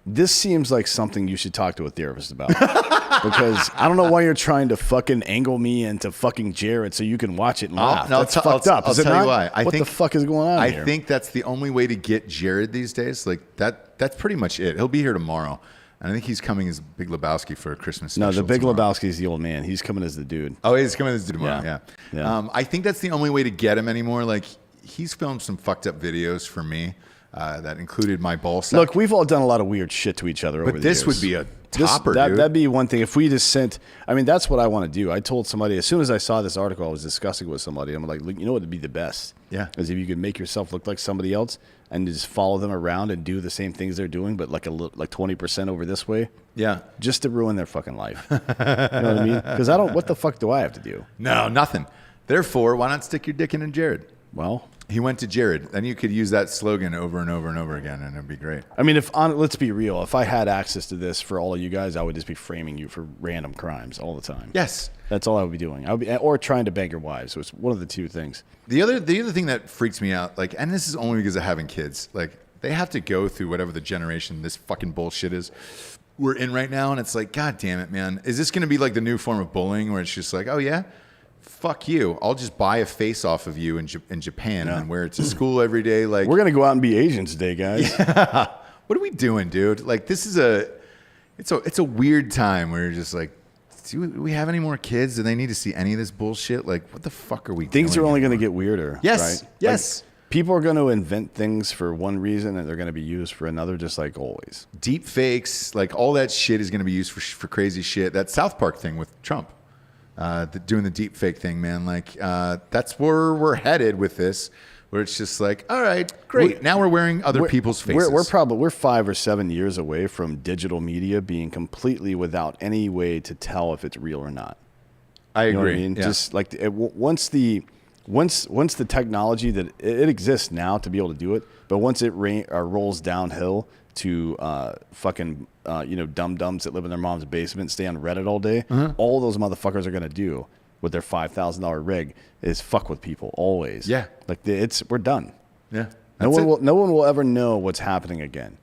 This seems like something you should talk to a therapist about. Because I don't know why you're trying to fucking angle me into fucking Jared so you can watch it and laugh. That's fucked up. I'll tell you why. What the fuck is going on here? I think that's the only way to get Jared these days. Like that's pretty much it. He'll be here tomorrow. And I think he's coming as Big Lebowski for a Christmas special. No, the Big tomorrow. Lebowski is the old man. He's coming as the dude. Oh, he's coming as the tomorrow. Yeah. I think that's the only way to get him anymore. Like he's filmed some fucked up videos for me that included my ball sack. Look, we've all done a lot of weird shit to each other over the years. But this would be a topper, dude. That'd be one thing. If we just sent, I mean, that's what I want to do. I told somebody, as soon as I saw this article, I was discussing with somebody. I'm like, you know what would be the best? Yeah. Is if you could make yourself look like somebody else and just follow them around and do the same things they're doing, but like 20% over this way. Yeah. Just to ruin their fucking life. You know what I mean? Because what the fuck do I have to do? No, nothing. Therefore, why not stick your dick in Jared? Well, he went to Jared. Then you could use that slogan over and over and over again, and it'd be great. I mean, let's be real. If I had access to this for all of you guys, I would just be framing you for random crimes all the time. Yes. That's all I would be doing. Or trying to bang your wives. So it's one of the two things. The other thing that freaks me out, like, and this is only because of having kids, like, they have to go through whatever the generation this fucking bullshit is we're in right now, and it's like, God damn it, man. Is this going to be like the new form of bullying where it's just like, oh, yeah? Fuck you. I'll just buy a face off of you in Japan and wear it to school every day. Like, we're going to go out and be Asians today, guys. Yeah. What are we doing, dude? Like, this is it's a weird time where you're just like, do we have any more kids? Do they need to see any of this bullshit? Like, what the fuck are we doing? Things are only going to get weirder. Yes. Right? Yes. Like, people are going to invent things for one reason and they're going to be used for another, just like always. Deep fakes, like all that shit is going to be used for crazy shit. That South Park thing with Trump, doing the deep fake thing, man. Like, that's where we're headed with this, where it's just like, all right, great. Now we're wearing other people's faces. We're 5 or 7 years away from digital media being completely without any way to tell if it's real or not. I agree. You know what I mean? Yeah. Just like once the technology that it exists now to be able to do it, but once it rolls downhill to fucking dum-dums that live in their mom's basement, stay on Reddit all day, all those motherfuckers are gonna do with their $5,000 rig is fuck with people always. Yeah, like we're done. Yeah, no one will ever know what's happening again,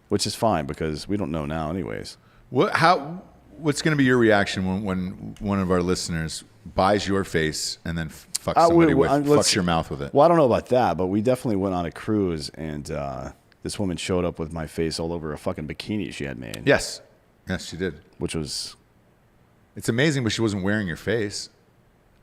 which is fine because we don't know now anyways. What's going to be your reaction when one of our listeners buys your face and then fucks somebody fucks your mouth with it? Well, I don't know about that, but we definitely went on a cruise and this woman showed up with my face all over a fucking bikini she had made. Yes, she did. Which was... It's amazing, but she wasn't wearing your face.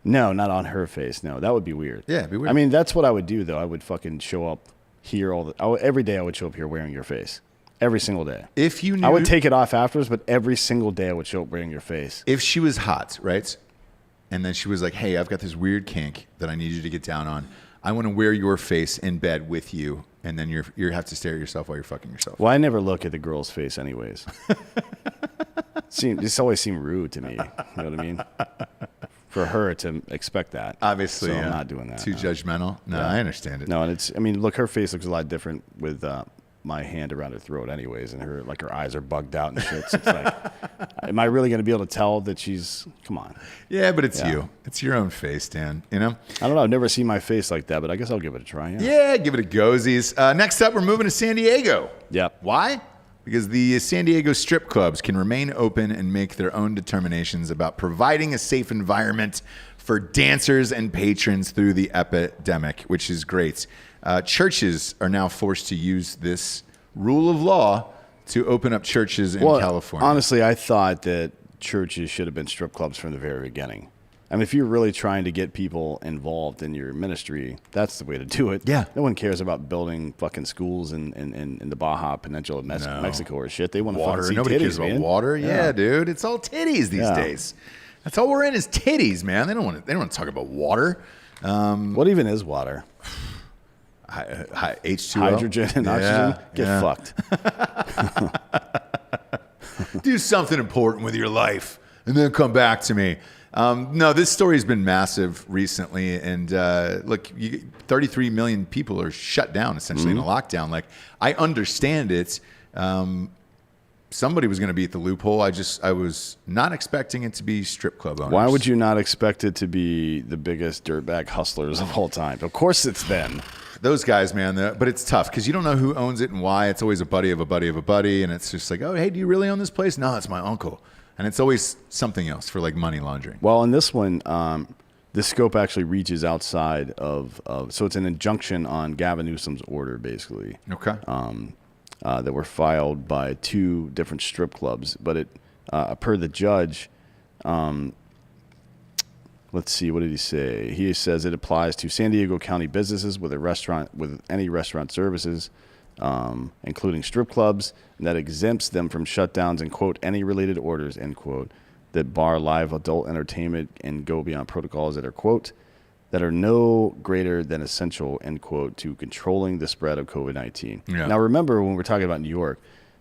No, not on her face. No, that would be weird. Yeah, it'd be weird. I mean, that's what I would do, though. I would fucking show up here every day I would show up here wearing your face. Every single day. If you knew, I would take it off afterwards, but every single day I would show up wearing your face. If she was hot, right? And then she was like, hey, I've got this weird kink that I need you to get down on. I want to wear your face in bed with you, and then you have to stare at yourself while you're fucking yourself. Well, I never look at the girl's face anyways. This always seemed rude to me. You know what I mean? For her to expect that. Obviously, so yeah. I'm not doing that. Too judgmental? No, I understand it. No, and look, her face looks a lot different with my hand around her throat anyways, and her eyes are bugged out and shit. So it's like, am I really going to be able to tell that she's, come on. Yeah, but it's you. It's your own face, Dan, you know? I don't know. I've never seen my face like that, but I guess I'll give it a try. Yeah, give it a gozies. Next up, we're moving to San Diego. Yep. Why? Because the San Diego strip clubs can remain open and make their own determinations about providing a safe environment for dancers and patrons through the epidemic, which is great. Churches are now forced to use this rule of law to open up churches in California. Honestly, I thought that churches should have been strip clubs from the very beginning. I mean, if you're really trying to get people involved in your ministry, that's the way to do it. Yeah. No one cares about building fucking schools in the Baja Peninsula of Mexico or shit. They want to fucking see Nobody titties, cares about man. water. Yeah, dude. It's all titties these days. That's all we're in is titties, man. They don't want to talk about water. What even is water? H2O. Hydrogen and oxygen? Get fucked. Do something important with your life and then come back to me. No, this story has been massive recently. And look, 33 million people are shut down essentially in a lockdown. Like, I understand it. Somebody was going to be at the loophole. I was not expecting it to be strip club owners. Why would you not expect it to be the biggest dirtbag hustlers of all time? Of course it's them. Those guys, man. But it's tough because you don't know who owns it and why. It's always a buddy of a buddy of a buddy. And it's just like, oh, hey, do you really own this place? No, it's my uncle. And it's always something else for like money laundering. Well, in this one, the scope actually reaches outside of so it's an injunction on Gavin Newsom's order, basically. Okay. That were filed by two different strip clubs. But it, per the judge, let's see, what did he say? He says it applies to San Diego County businesses with any restaurant services, including strip clubs, and that exempts them from shutdowns and, quote, any related orders, end quote, that bar live adult entertainment and go beyond protocols that are, quote, that are no greater than essential, end quote, to controlling the spread of COVID-19. Yeah. Now, remember when we're talking about New York,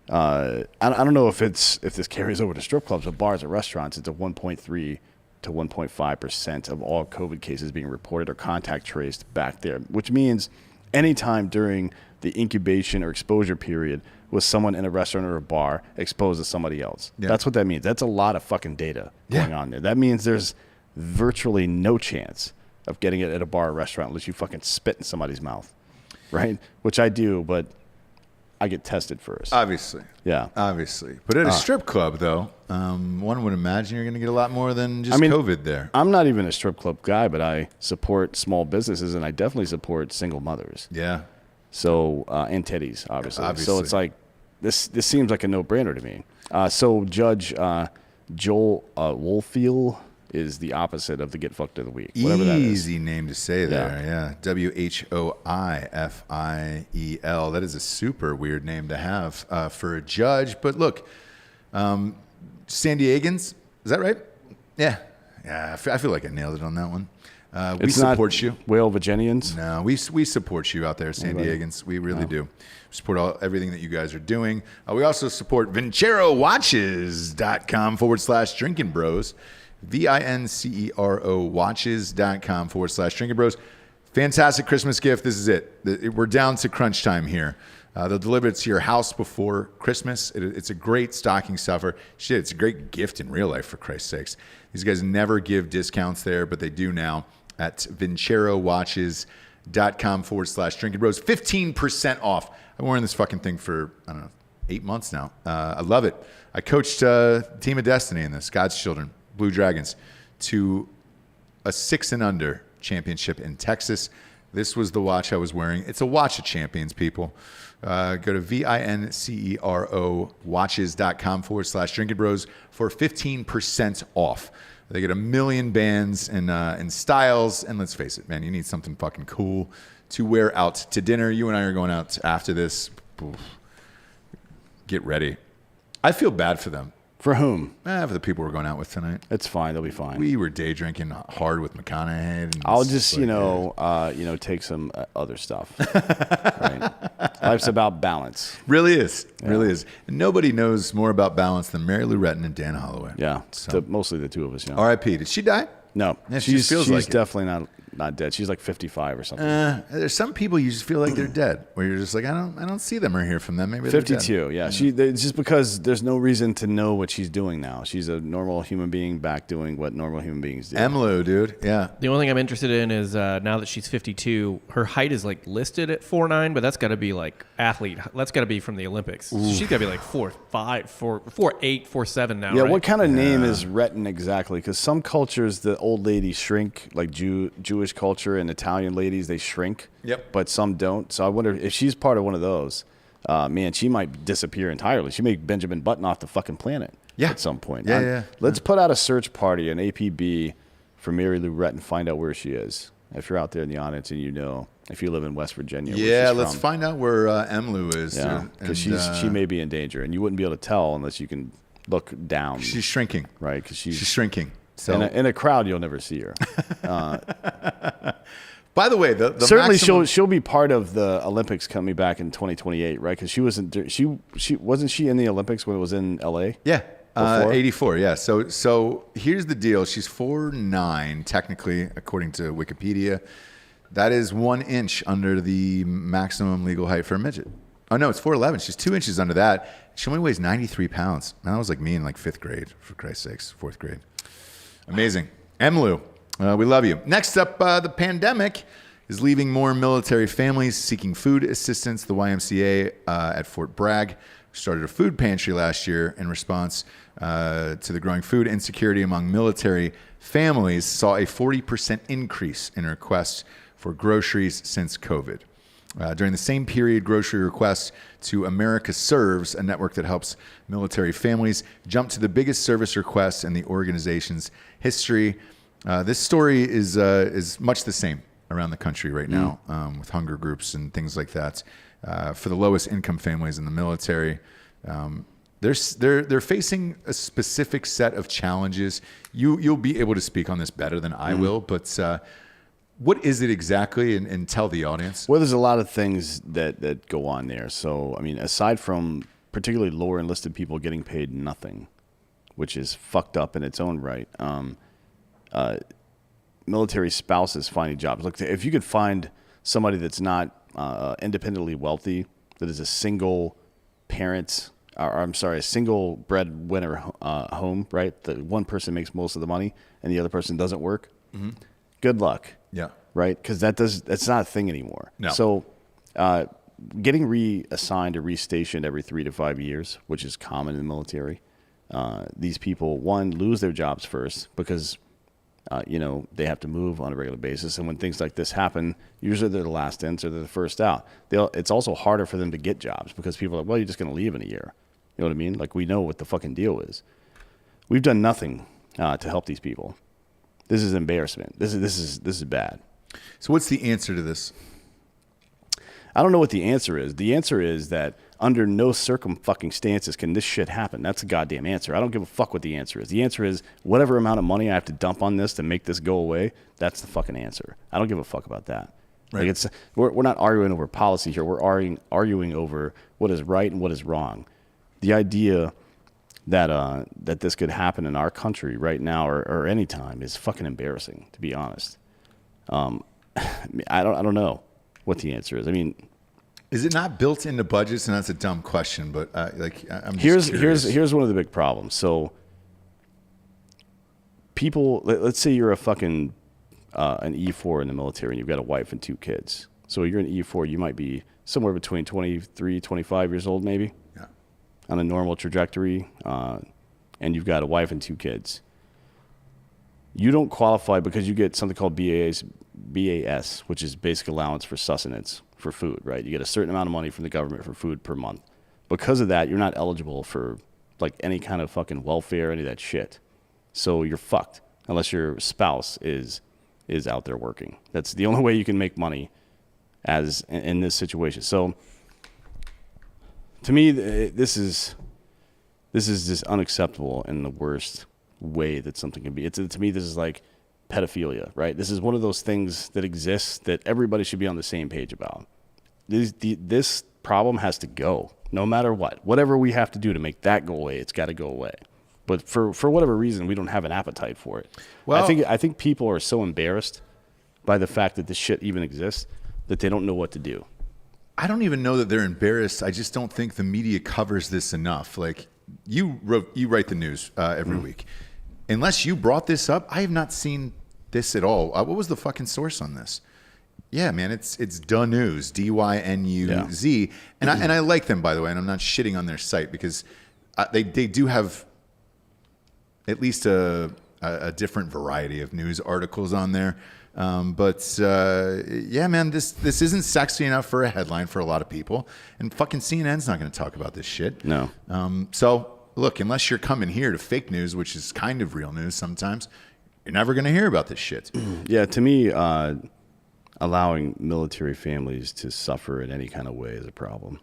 I don't know if this carries over to strip clubs, but bars and restaurants, it's a 1.3 to 1.5% of all COVID cases being reported or contact traced back there, which means anytime during the incubation or exposure period was someone in a restaurant or a bar exposed to somebody else. Yeah. That's what that means. That's a lot of fucking data going on there. That means there's virtually no chance of getting it at a bar or restaurant unless you fucking spit in somebody's mouth, right? Which I do, but I get tested first. Obviously. Yeah. Obviously. But at a strip club, though, one would imagine you're going to get a lot more than just COVID there. I'm not even a strip club guy, but I support small businesses, and I definitely support single mothers. Yeah. So, and titties, obviously. Obviously. So it's like, this seems like a no-brainer to me. So Judge Joel Wolfiel is the opposite of the Get Fucked of the Week. Whatever that is. Easy name to say there. Yeah. WHOIFIEL. That is a super weird name to have for a judge. But look, San Diegans, is that right? Yeah. Yeah. I feel like I nailed it on that one. We support you. Whale Virginians? No, we support you out there, San Diegans. We really do. We support everything that you guys are doing. We also support VinceroWatches.com/Drinkin Bros. VINCERO watches.com/Drinkin Bros. Fantastic Christmas gift. This is it. We're down to crunch time here. They'll deliver it to your house before Christmas. It's a great stocking stuffer. Shit, it's a great gift in real life, for Christ's sakes. These guys never give discounts there, but they do now at VinceroWatches.com/Drinkin Bros. 15% off. I've been wearing this fucking thing for, I don't know, 8 months now. I love it. I coached Team of Destiny in this, God's Children, Blue Dragons, to a 6 and under championship in Texas. This was the watch I was wearing. It's a watch of champions, people. Go to VINCERO watches.com/Drinkin Bros for 15% off. They get a million bands and styles. And let's face it, man, you need something fucking cool to wear out to dinner. You and I are going out after this. Oof. Get ready. I feel bad for them. For whom? For the people we're going out with tonight. It's fine. They'll be fine. We were day drinking hard with Mcconaughey. And I'll just, take some other stuff. Right? Life's about balance. Really is. Really is. And nobody knows more about balance than Mary Lou Retton and Dan Holloway. Yeah. So. Mostly the two of us. Yeah. R.I.P. Did she die? No. Yeah, she's definitely not dead. She's like 55 or something. There's some people you just feel like they're dead, where you're just like, I don't see them or hear from them. Maybe they're 52. dead. Yeah. It's just because there's no reason to know what she's doing now. She's a normal human being back doing what normal human beings do. Emlo, dude. Yeah. The only thing I'm interested in is now that she's 52, her height is like listed at 4'9", but that's got to be like athlete. That's got to be from the Olympics. So she's got to be like 4'5", 4'8", 4'7" now. Yeah. Right? What kind of name is Retton exactly? Because some cultures, the old ladies shrink, like Jewish culture and Italian ladies, they shrink. Yep. But some don't. So I wonder if she's part of one of those. Man, she might disappear entirely. She may Benjamin Button off the fucking planet. Yeah. At some point. Yeah. Let's put out a search party, an APB, for Mary Lou Retton, and find out where she is. If you're out there in the audience and you know, if you live in West Virginia. Yeah, where she's let's from. find out where Emlu is. Yeah, because she may be in danger, and you wouldn't be able to tell unless you can look down. She's shrinking. Right, because she's shrinking. So in a crowd, you'll never see her. By the way, the certainly maximum... she'll be part of the Olympics coming back in 2028, right? Because she wasn't she in the Olympics when it was in LA? Yeah. Before? 84, yeah. So here's the deal. She's 4'9", technically, according to Wikipedia. That is 1 inch under the maximum legal height for a midget. Oh, no, it's 4'11". She's 2 inches under that. She only weighs 93 pounds. Man, that was like me in like 5th grade, for Christ's sakes, 4th grade. Amazing. Emlu, we love you. Next up, the pandemic is leaving more military families seeking food assistance. The YMCA at Fort Bragg started a food pantry last year in response to the growing food insecurity among military families, saw a 40% increase in requests for groceries since COVID. During the same period, grocery requests to America Serves, a network that helps military families, jumped to the biggest service requests in the organization's history. This story is much the same around the country right now, with hunger groups and things like that. For the lowest income families in the military, they're facing a specific set of challenges. You'll be able to speak on this better than I will, but what is it exactly? And tell the audience. Well, there's a lot of things that go on there. So, I mean, aside from particularly lower enlisted people getting paid nothing, which is fucked up in its own right, military spouses finding jobs. Look, if you could find somebody that's not independently wealthy, that is a single parent, a single breadwinner home, right? The one person makes most of the money and the other person doesn't work. Mm-hmm. Good luck. Yeah. Right? Because that's not a thing anymore. No. So getting reassigned or restationed every 3 to 5 years, which is common in the military, these people, one, lose their jobs first because they have to move on a regular basis. And when things like this happen, usually they're the last in, so they're the first out. It's also harder for them to get jobs because people are like, well, you're just going to leave in a year. You know what I mean? Like, we know what the fucking deal is. We've done nothing to help these people. This is embarrassment. This is bad. So what's the answer to this? I don't know what the answer is. The answer is that under no circumstances can this shit happen. That's a goddamn answer. I don't give a fuck what the answer is. The answer is whatever amount of money I have to dump on this to make this go away, that's the fucking answer. I don't give a fuck about that. Right. Like we're not arguing over policy here. We're arguing over what is right and what is wrong. The idea that this could happen in our country right now or any time is fucking embarrassing, to be honest. I don't know what the answer is. I mean, is it not built into budgets? And that's a dumb question, but I'm just curious. Here's one of the big problems. So people, let's say you're a fucking an E4 in the military and you've got a wife and 2 kids. So you're an E4, you might be somewhere between 23, 25 years old maybe. Yeah. On a normal trajectory, and you've got a wife and 2 kids. You don't qualify because you get something called BAS, which is basic allowance for sustenance for food, right? You get a certain amount of money from the government for food per month. Because of that, you're not eligible for like any kind of fucking welfare, any of that shit. So you're fucked unless your spouse is out there working. That's the only way you can make money as in this situation. So to me, this is this is just unacceptable in the worst way that something can be. To me, this is like pedophilia, right? This is one of those things that exists that everybody should be on the same page about. This problem has to go, no matter what. Whatever we have to do to make that go away, it's got to go away. But for whatever reason, we don't have an appetite for it. Well, I think people are so embarrassed by the fact that this shit even exists that they don't know what to do. I don't even know that they're embarrassed. I just don't think the media covers this enough. Like you write the news every week. Unless you brought this up, I have not seen this at all. What was the fucking source on this? Yeah, man, it's Da News, DYNUZ, and I like them, by the way, and I'm not shitting on their site because they do have at least a different variety of news articles on there. Yeah, man, this isn't sexy enough for a headline for a lot of people, and fucking CNN's not going to talk about this shit. No. So look, unless you're coming here to fake news, which is kind of real news sometimes, you're never going to hear about this shit. Yeah, to me, allowing military families to suffer in any kind of way is a problem.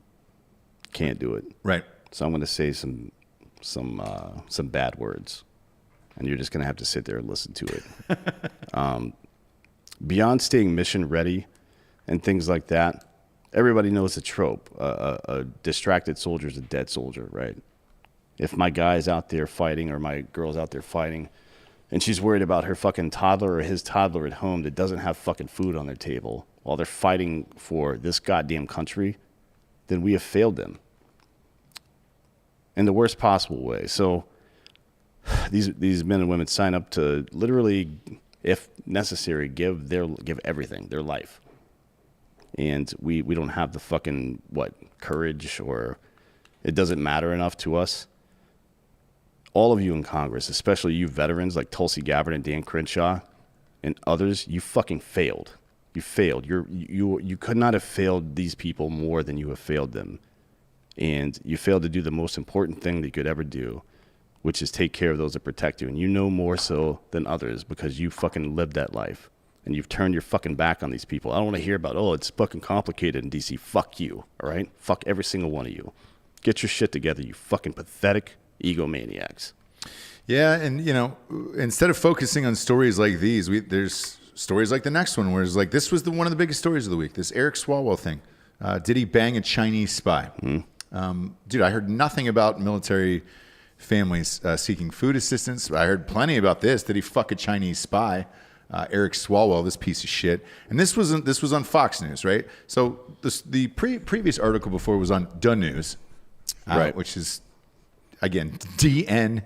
Can't do it. Right. So I'm going to say some bad words, and you're just going to have to sit there and listen to it. Beyond staying mission ready and things like that, everybody knows the trope. A distracted soldier is a dead soldier, right? If my guy's out there fighting or my girl's out there fighting and she's worried about her fucking toddler or his toddler at home that doesn't have fucking food on their table while they're fighting for this goddamn country, then we have failed them in the worst possible way. So these men and women sign up to literally, if necessary, give everything, their life. And we don't have the fucking, courage, or it doesn't matter enough to us. All of you in Congress, especially you veterans like Tulsi Gabbard and Dan Crenshaw and others, you fucking failed. You failed. You could not have failed these people more than you have failed them. And you failed to do the most important thing that you could ever do, which is take care of those that protect you. And you know more so than others because you fucking lived that life. And you've turned your fucking back on these people. I don't want to hear about, it's fucking complicated in D.C. Fuck you, all right? Fuck every single one of you. Get your shit together, you fucking pathetic egomaniacs. Yeah, and, instead of focusing on stories like these, there's stories like the next one where it's like, this was one of the biggest stories of the week, this Eric Swalwell thing. Did he bang a Chinese spy? Dude, I heard nothing about military families seeking food assistance. I heard plenty about this. Did he fuck a Chinese spy? Eric Swalwell, this piece of shit. And this was on Fox News, right? So the previous article before was on Da News, right, which is, again, DNYUZ.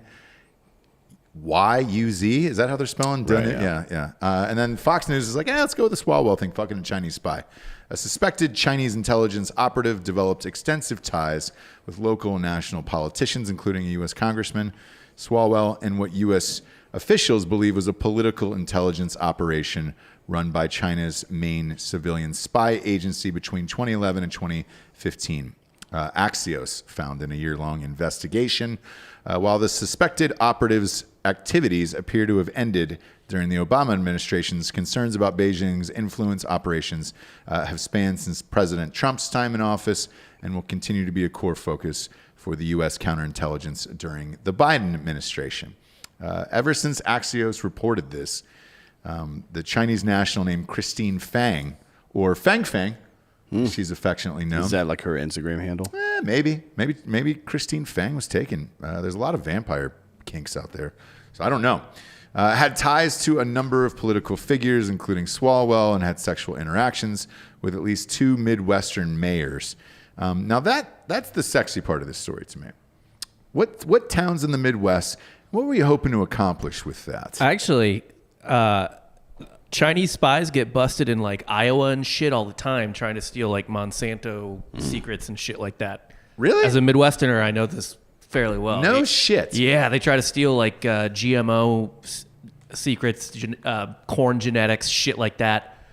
Is that how they're spelling? Right, yeah. And then Fox News is like, let's go with the Swalwell thing, fucking a Chinese spy. A suspected Chinese intelligence operative developed extensive ties with local and national politicians, including a U.S. congressman, Swalwell, and what U.S. officials believe was a political intelligence operation run by China's main civilian spy agency between 2011 and 2015. Axios found in a year-long investigation. While the suspected operatives' activities appear to have ended during the Obama administration's, concerns about Beijing's influence operations have spanned since President Trump's time in office and will continue to be a core focus for the U.S. counterintelligence during the Biden administration. Ever since Axios reported this, the Chinese national named Christine Fang, or Fang Fang, she's affectionately known. Is that like her Instagram handle? Maybe Christine Fang was taken. There's a lot of vampire kinks out there, so I don't know. Had ties to a number of political figures, including Swalwell, and had sexual interactions with at least 2 Midwestern mayors. Now that's the sexy part of this story to me. What towns in the Midwest? What were you hoping to accomplish with that? Actually, Chinese spies get busted in like Iowa and shit all the time trying to steal like Monsanto secrets and shit like that. Really? As a Midwesterner, I know this fairly well. No shit. Yeah, they try to steal like GMO secrets, corn genetics, shit like that.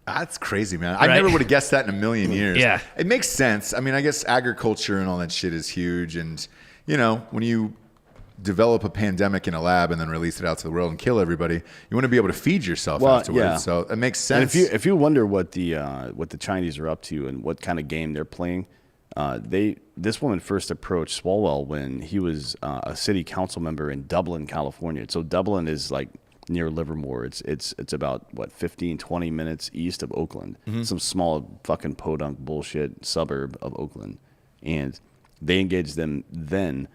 That's crazy, man. I never would have guessed that in a million years. Yeah. It makes sense. I mean, I guess agriculture and all that shit is huge. And, when you develop a pandemic in a lab and then release it out to the world and kill everybody, you want to be able to feed yourself afterwards. Yeah. So it makes sense. And if you wonder what the Chinese are up to and what kind of game they're playing, This woman first approached Swalwell when he was a city council member in Dublin, California. So Dublin is like near Livermore. It's about 15-20 minutes east of Oakland. Some small fucking podunk bullshit suburb of Oakland. And they engaged them then,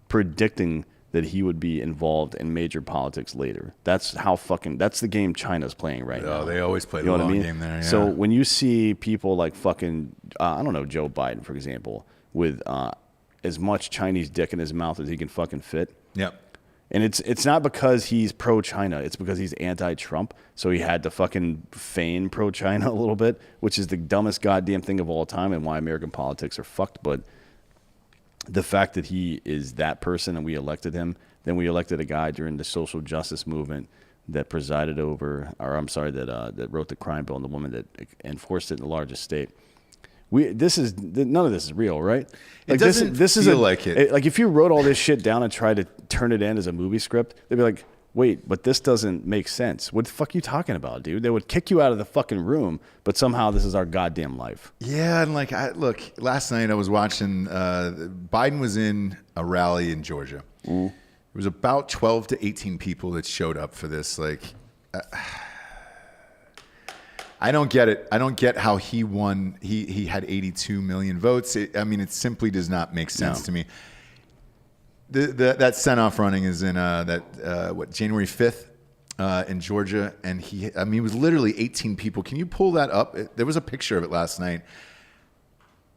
predicting that he would be involved in major politics later. That's the game China's playing right now. Oh, they always play the You know long what I mean? game there. Yeah. So when you see people like fucking, I don't know, Joe Biden, for example, with as much Chinese dick in his mouth as he can fucking fit. Yep. And it's not because he's pro-China. It's because he's anti-Trump. So he had to fucking feign pro-China a little bit, which is the dumbest goddamn thing of all time and why American politics are fucked. But the fact that he is that person and we elected him, then we elected a guy during the social justice movement that presided over, or I'm sorry, that wrote the crime bill and the woman that enforced it in the largest state. None of this is real, right? It doesn't feel like it. Like if you wrote all this shit down and tried to turn it in as a movie script, they'd be like, wait, but this doesn't make sense. What the fuck are you talking about, dude? They would kick you out of the fucking room, but somehow this is our goddamn life. Yeah, and like, look, last night I was watching, Biden was in a rally in Georgia. It was about 12 to 18 people that showed up for this. Like, I don't get it. I don't get how he won. He had 82 million votes. It simply does not make sense to me. That send-off running is in January 5th in Georgia, and he was literally 18 people. Can you pull that up? There was a picture of it last night.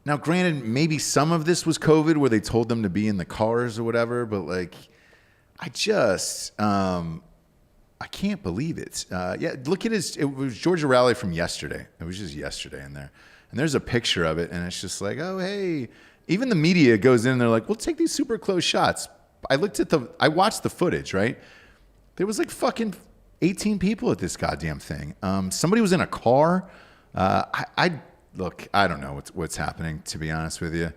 Now, granted, maybe some of this was COVID, where they told them to be in the cars or whatever, but like, I can't believe it. Yeah, look at it was Georgia rally from yesterday. It was just yesterday in there, and there's a picture of it, and it's just like, oh hey. Even the media goes in and they're like, we'll take these super close shots. I watched the footage, right? There was like fucking 18 people at this goddamn thing. Somebody was in a car. I don't know what's happening, to be honest with you.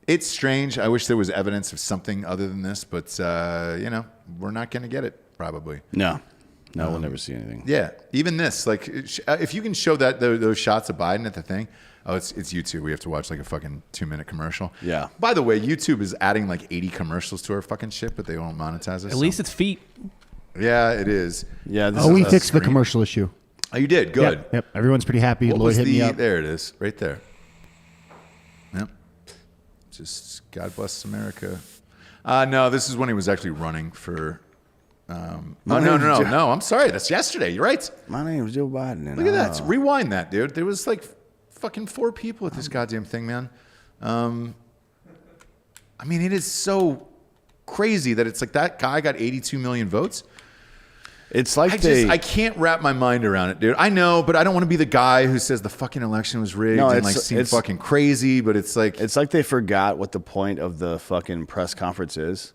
It's strange. I wish there was evidence of something other than this, but we're not going to get it probably. No, we'll never see anything. Yeah, even this, like, if you can show those shots of Biden at the thing. Oh, it's YouTube. We have to watch like a fucking 2-minute commercial. Yeah. By the way, YouTube is adding like 80 commercials to our fucking shit, but they won't monetize us. At least it's feet. Yeah, it is. Yeah. We fixed the commercial issue. Oh, you did? Good. Yep. Everyone's pretty happy. What Lloyd was hit me up. There it is, right there. Yep. Just God bless America. No, this is when he was actually running for. No. I'm sorry. That's yesterday. You're right. My name is Joe Biden. And Look at that. Rewind that, dude. There was like fucking 4 people at this goddamn thing, man. It is so crazy that it's like that guy got 82 million votes. It's like I can't wrap my mind around it, dude. I know, but I don't want to be the guy who says the fucking election was rigged and like seem fucking crazy, but it's like they forgot what the point of the fucking press conference is.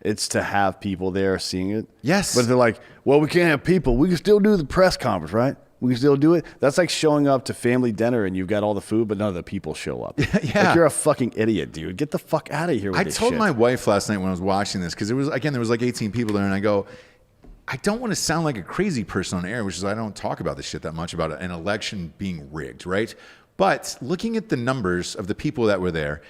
It's to have people there seeing it. Yes. But they're like, well, we can't have people. We can still do the press conference, right? We can still do it. That's like showing up to family dinner and you've got all the food, but none of the people show up. Yeah. Like, you're a fucking idiot, dude. Get the fuck out of here with this shit. I told my wife last night when I was watching this, because there was like 18 people there, and I go, I don't want to sound like a crazy person on air, which is I don't talk about this shit that much about an election being rigged, right? But looking at the numbers of the people that were there,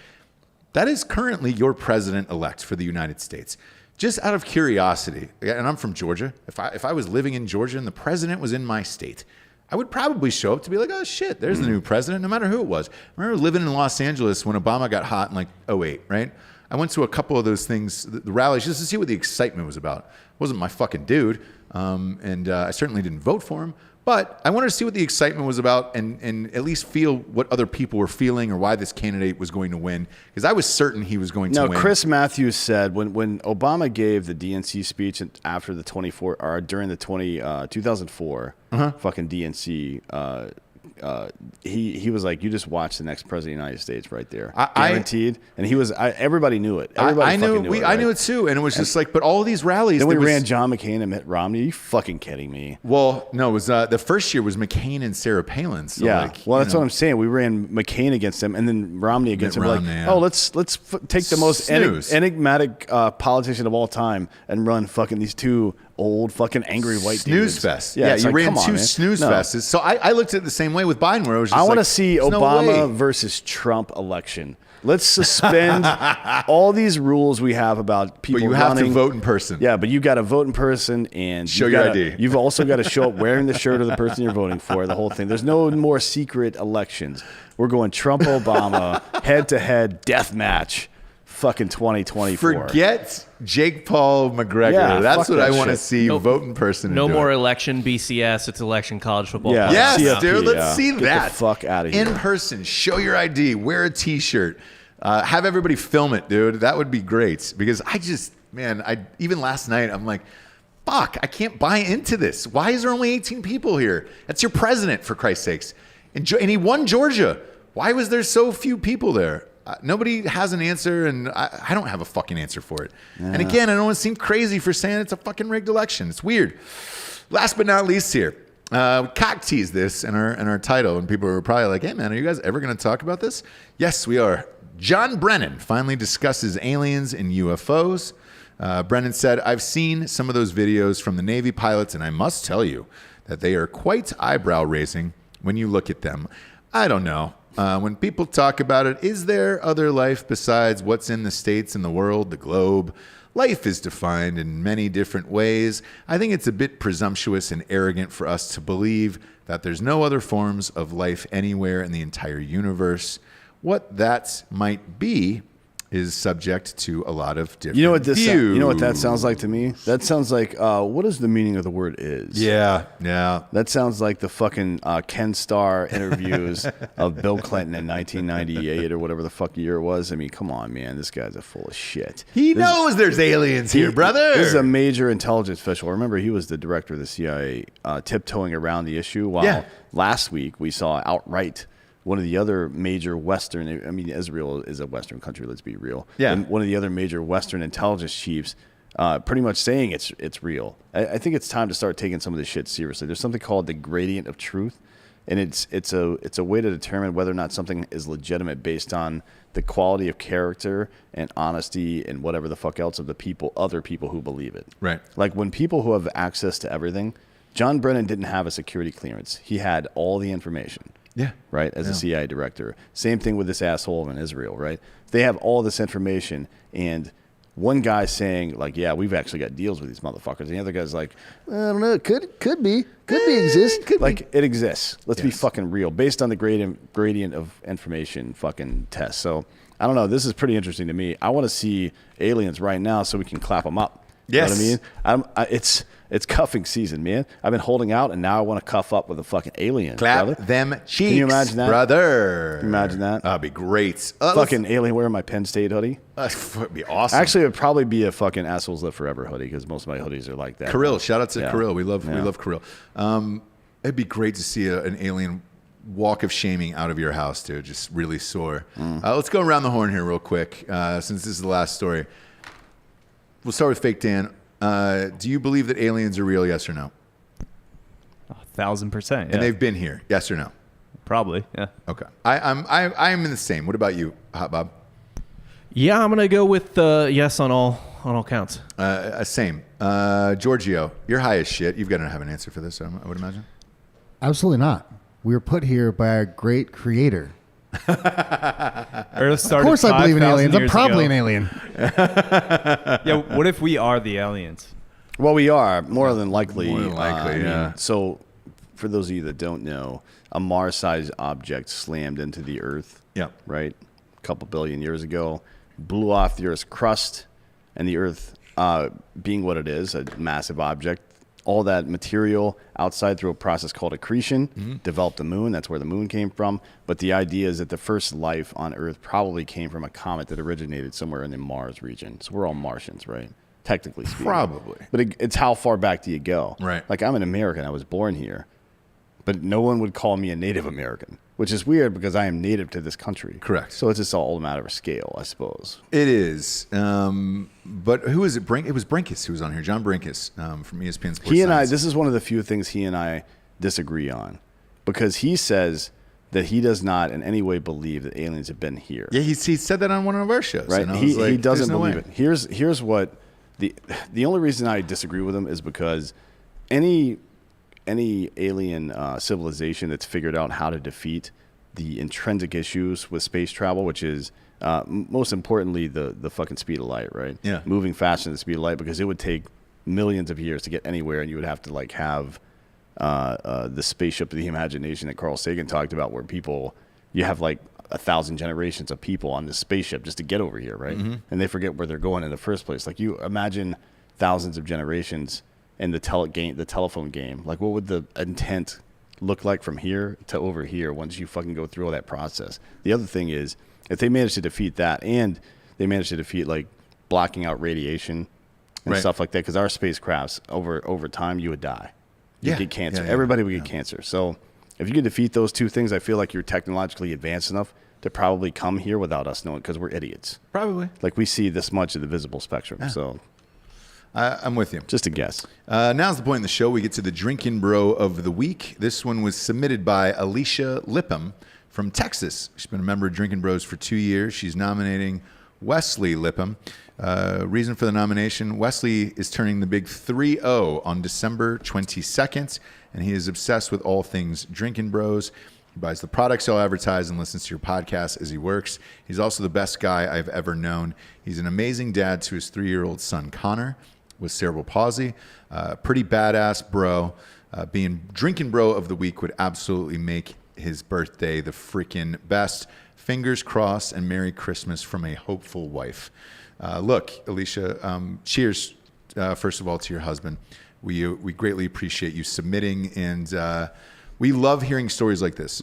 that is currently your president-elect for the United States. Just out of curiosity, and I'm from Georgia, if I was living in Georgia and the president was in my state, I would probably show up to be like, oh shit, there's the new president, no matter who it was. I remember living in Los Angeles when Obama got hot in like 2008, right? I went to a couple of those things, the rallies, just to see what the excitement was about. It wasn't my fucking dude, and I certainly didn't vote for him. But I wanted to see what the excitement was about and at least feel what other people were feeling or why this candidate was going to win. Because I was certain he was going to win. No, Chris Matthews said when Obama gave the DNC speech after the during the 2004 fucking DNC, he was like, you just watch the next president of the United States right there, guaranteed. And he was, everybody knew it. Everybody knew it. I knew it too, and it was just like, but all these rallies. Then we ran John McCain and Mitt Romney. Are you fucking kidding me? Well, no, it was the first year was McCain and Sarah Palin. So yeah, like, well, that's what I'm saying. We ran McCain against him, and then Romney against him. Romney, like, yeah. oh, let's take the most enigmatic politician of all time and run fucking these two old fucking angry white snooze dudes. fest. Yeah, Yeah, it's you like, ran come on, two man. snooze No. fests. So I looked at it the same way with Biden, where I was just I want to like, see "There's no Obama way." versus Trump election. Let's suspend all these rules we have about people But you have running. to vote in person. Yeah, but you got to vote in person and Show you your gotta- ID. You've also got to show up wearing the shirt of the person you're voting for. The whole thing. There's no more secret elections. We're going Trump Obama head to head death match. Fucking 2024. Forget Jake Paul McGregor. Yeah, That's fuck what that I want to shit. see. Nope. Vote in person. No and do more it. election BCS. It's election college football. Yeah. playoffs. Yes, CFP, dude. Let's yeah. see Get the that. fuck outta here. In person. Show your ID. Wear a T-shirt. Have everybody film it, dude. That would be great. Because even last night, I'm like, fuck, I can't buy into this. Why is there only 18 people here? That's your president, for Christ's sakes. And he won Georgia. Why was there so few people there? Nobody has an answer, and I don't have a fucking answer for it. And again, I don't want to seem crazy for saying it's a fucking rigged election. It's weird. Last but not least here, we cock teased this in our title, and people were probably like, hey, man, are you guys ever going to talk about this? Yes, we are. John Brennan finally discusses aliens and UFOs. Brennan said, I've seen some of those videos from the Navy pilots, and I must tell you that they are quite eyebrow-raising when you look at them. I don't know. When people talk about it, is there other life besides what's in the states and the world, the globe? Life is defined in many different ways. I think it's a bit presumptuous and arrogant for us to believe that there's no other forms of life anywhere in the entire universe. What that might be is subject to a lot of different You know what views. you know what that sounds like to me? That sounds like what is the meaning of the word is? Yeah. That sounds like the fucking Ken Starr interviews of Bill Clinton in 1998 or whatever the fuck year it was. I mean, come on, man. This guy's a full of shit. He knows there's aliens here, brother. This is a major intelligence official. Remember, he was the director of the CIA, tiptoeing around the issue. While last week we saw outright one of the other major Western, I mean, Israel is a Western country, let's be real. Yeah. And one of the other major Western intelligence chiefs pretty much saying it's real. I think it's time to start taking some of this shit seriously. There's something called the gradient of truth, and it's a way to determine whether or not something is legitimate based on the quality of character and honesty and whatever the fuck else of the other people who believe it. Right. Like when people who have access to everything, John Brennan didn't have a security clearance. He had all the information. Yeah. Right, as a CIA director. Same thing with this asshole in Israel, right? They have all this information, and one guy's saying, like, yeah, we've actually got deals with these motherfuckers. And the other guy's like, I don't know, could be exist. It exists. Let's be fucking real. Based on the gradient of information fucking test. So, I don't know. This is pretty interesting to me. I want to see aliens right now so we can clap them up. Yes. You know what I mean? It's cuffing season, man. I've been holding out, and now I want to cuff up with a fucking alien. Clap brother. them cheeks. Can you imagine that? Brother? Can you imagine that? That'd be great. Fucking alien wearing my Penn State hoodie. It'd be awesome. Actually, it would probably be a fucking Assholes Live Forever hoodie because most of my hoodies are like that. Kirill, shout out to Yeah. Kirill. We love Yeah. Kirill. It'd be great to see an alien walk of shaming out of your house, dude. Just really sore. Let's go around the horn here real quick, since this is the last story. We'll start with Fake Dan. Do you believe that aliens are real? Yes or no? 1,000%. Yeah. And they've been here. Yes or no? Probably. Yeah. Okay. I'm in the same. What about you, Hot Bob? Yeah, I'm gonna go with yes on all counts. Same. Giorgio, you're high as shit. You've got to have an answer for this, I would imagine. Absolutely not. We were put here by a great creator. Earth started Of course I believe in 5,000 aliens. I'm years probably ago. an alien. Yeah. What if we are the aliens? Well, we are more than likely. More than likely, I mean, yeah. so, for those of you that don't know, a Mars-sized object slammed into the Earth. Yeah. Right, a couple billion years ago, blew off the Earth's crust, and the Earth, being what it is, a massive object, all that material outside through a process called accretion developed the moon. That's where the moon came from. But the idea is that the first life on Earth probably came from a comet that originated somewhere in the Mars region. So we're all Martians, right? Technically speaking. Probably. But it's how far back do you go? Right. Like, I'm an American. I was born here. But no one would call me a Native American, which is weird because I am native to this country. Correct. So it's just all a matter of scale, I suppose. It is. But who is it? It was Brinkus who was on here. John Brinkus from ESPN Sports He and Science. this is one of the few things he and I disagree on, because he says that he does not in any way believe that aliens have been here. Yeah, he said that on one of our shows. Right? And I was like, he doesn't "There's no believe way." it. Here's what the only reason I disagree with him is because any alien civilization that's figured out how to defeat the intrinsic issues with space travel, which is most importantly the fucking speed of light, right? Yeah. Moving faster than the speed of light, because it would take millions of years to get anywhere, and you would have to like have the spaceship of the imagination that Carl Sagan talked about, where you have like 1,000 generations of people on this spaceship just to get over here, right? And they forget where they're going in the first place. Like, you imagine thousands of generations in the telephone game. Like, what would the intent look like from here to over here once you fucking go through all that process? The other thing is, if they manage to defeat that, and they manage to defeat like blocking out radiation and stuff like that, because our spacecrafts over time, you would die. You'd get cancer. Everybody would get cancer. So if you can defeat those two things, I feel like you're technologically advanced enough to probably come here without us knowing, because we're idiots. Probably. Like, we see this much of the visible spectrum. So I'm with you. just a guess. Now's the point in the show. We get to the Drinkin' Bro of the Week. This one was submitted by Alicia Lipham from Texas. She's been a member of Drinkin' Bros for 2 years. She's nominating Wesley Lipham. Reason for the nomination: Wesley is turning the big 3-0 on December 22nd, and he is obsessed with all things Drinkin' Bros. He buys the products he'll advertise and listens to your podcast as he works. He's also the best guy I've ever known. He's an amazing dad to his 3-year-old son, Connor, with cerebral palsy. Pretty badass bro. Being Drinkin' Bro of the Week would absolutely make his birthday the freaking best. Fingers crossed, and Merry Christmas from a hopeful wife. Look, Alicia, cheers, first of all, to your husband. We greatly appreciate you submitting, and we love hearing stories like this.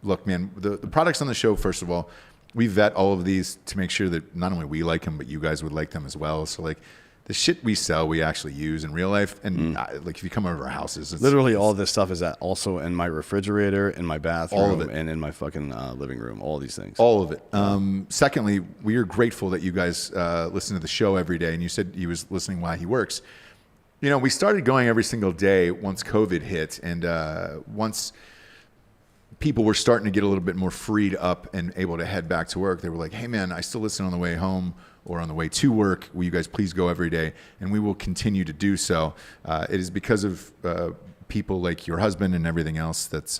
Look, man, the products on the show, first of all, we vet all of these to make sure that not only we like them, but you guys would like them as well. So, like, the shit we sell, we actually use in real life. And like, if you come over to our houses, Literally all this stuff is also in my refrigerator, in my bathroom, all of it, and in my fucking living room. All these things. All of it. Secondly, we are grateful that you guys listen to the show every day. And you said he was listening while he works. You know, we started going every single day once COVID hit, and once people were starting to get a little bit more freed up and able to head back to work, they were like, hey, man, I still listen on the way home or on the way to work. Will you guys please go every day? And we will continue to do so. It is because of people like your husband and everything else that's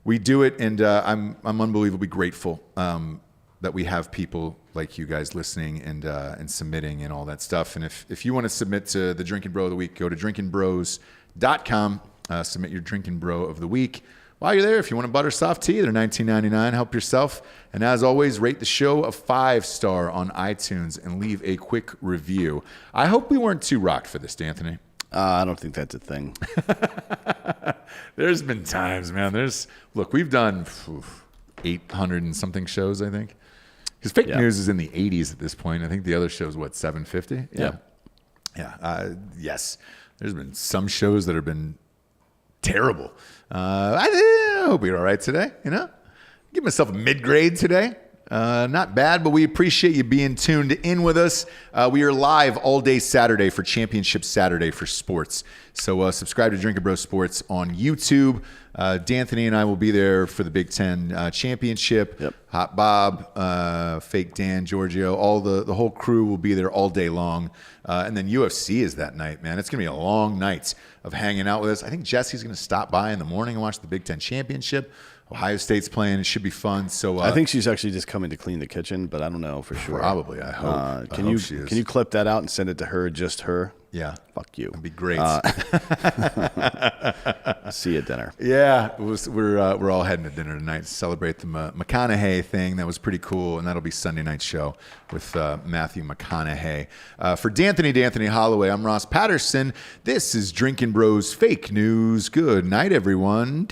we do it, and I'm unbelievably grateful that we have people like you guys listening and submitting and all that stuff. And if you want to submit to the Drinkin' Bro of the Week, go to drinkinbros.com, submit your Drinkin' Bro of the Week. While you're there, if you want a butter soft tea, they're $19.99. Help yourself. And as always, rate the show a 5-star on iTunes and leave a quick review. I hope we weren't too rocked for this, D'Anthony. I don't think that's a thing. There's been times, man. Look, we've done 800 and something shows, I think. Because fake news is in the 80s at this point. I think the other show's, 750? Yeah. Yes. There's been some shows that have been terrible. I hope you're all right today, you know? Give myself a mid-grade today. Not bad, but we appreciate you being tuned in with us. We are live all day Saturday for Championship Saturday for sports. So subscribe to Drinkin' Bro Sports on YouTube. D'Anthony and I will be there for the Big Ten Championship. Yep. Hot Bob, Fake Dan, Giorgio, all the whole crew will be there all day long. And then UFC is that night, man. It's going to be a long night of hanging out with us. I think Jesse's going to stop by in the morning and watch the Big Ten Championship. Ohio State's playing. It should be fun. So I think she's actually just coming to clean the kitchen, but I don't know for sure. Probably, I hope. Can you clip that out and send it to her, just her? Yeah. Fuck you. That'd be great. See you at dinner. Yeah, we're all heading to dinner tonight to celebrate the Mcconaughey thing. That was pretty cool, and that'll be Sunday night show with Matthew McConaughey. For D'Anthony Holloway, I'm Ross Patterson. This is Drinkin' Bros Fake News. Good night, everyone.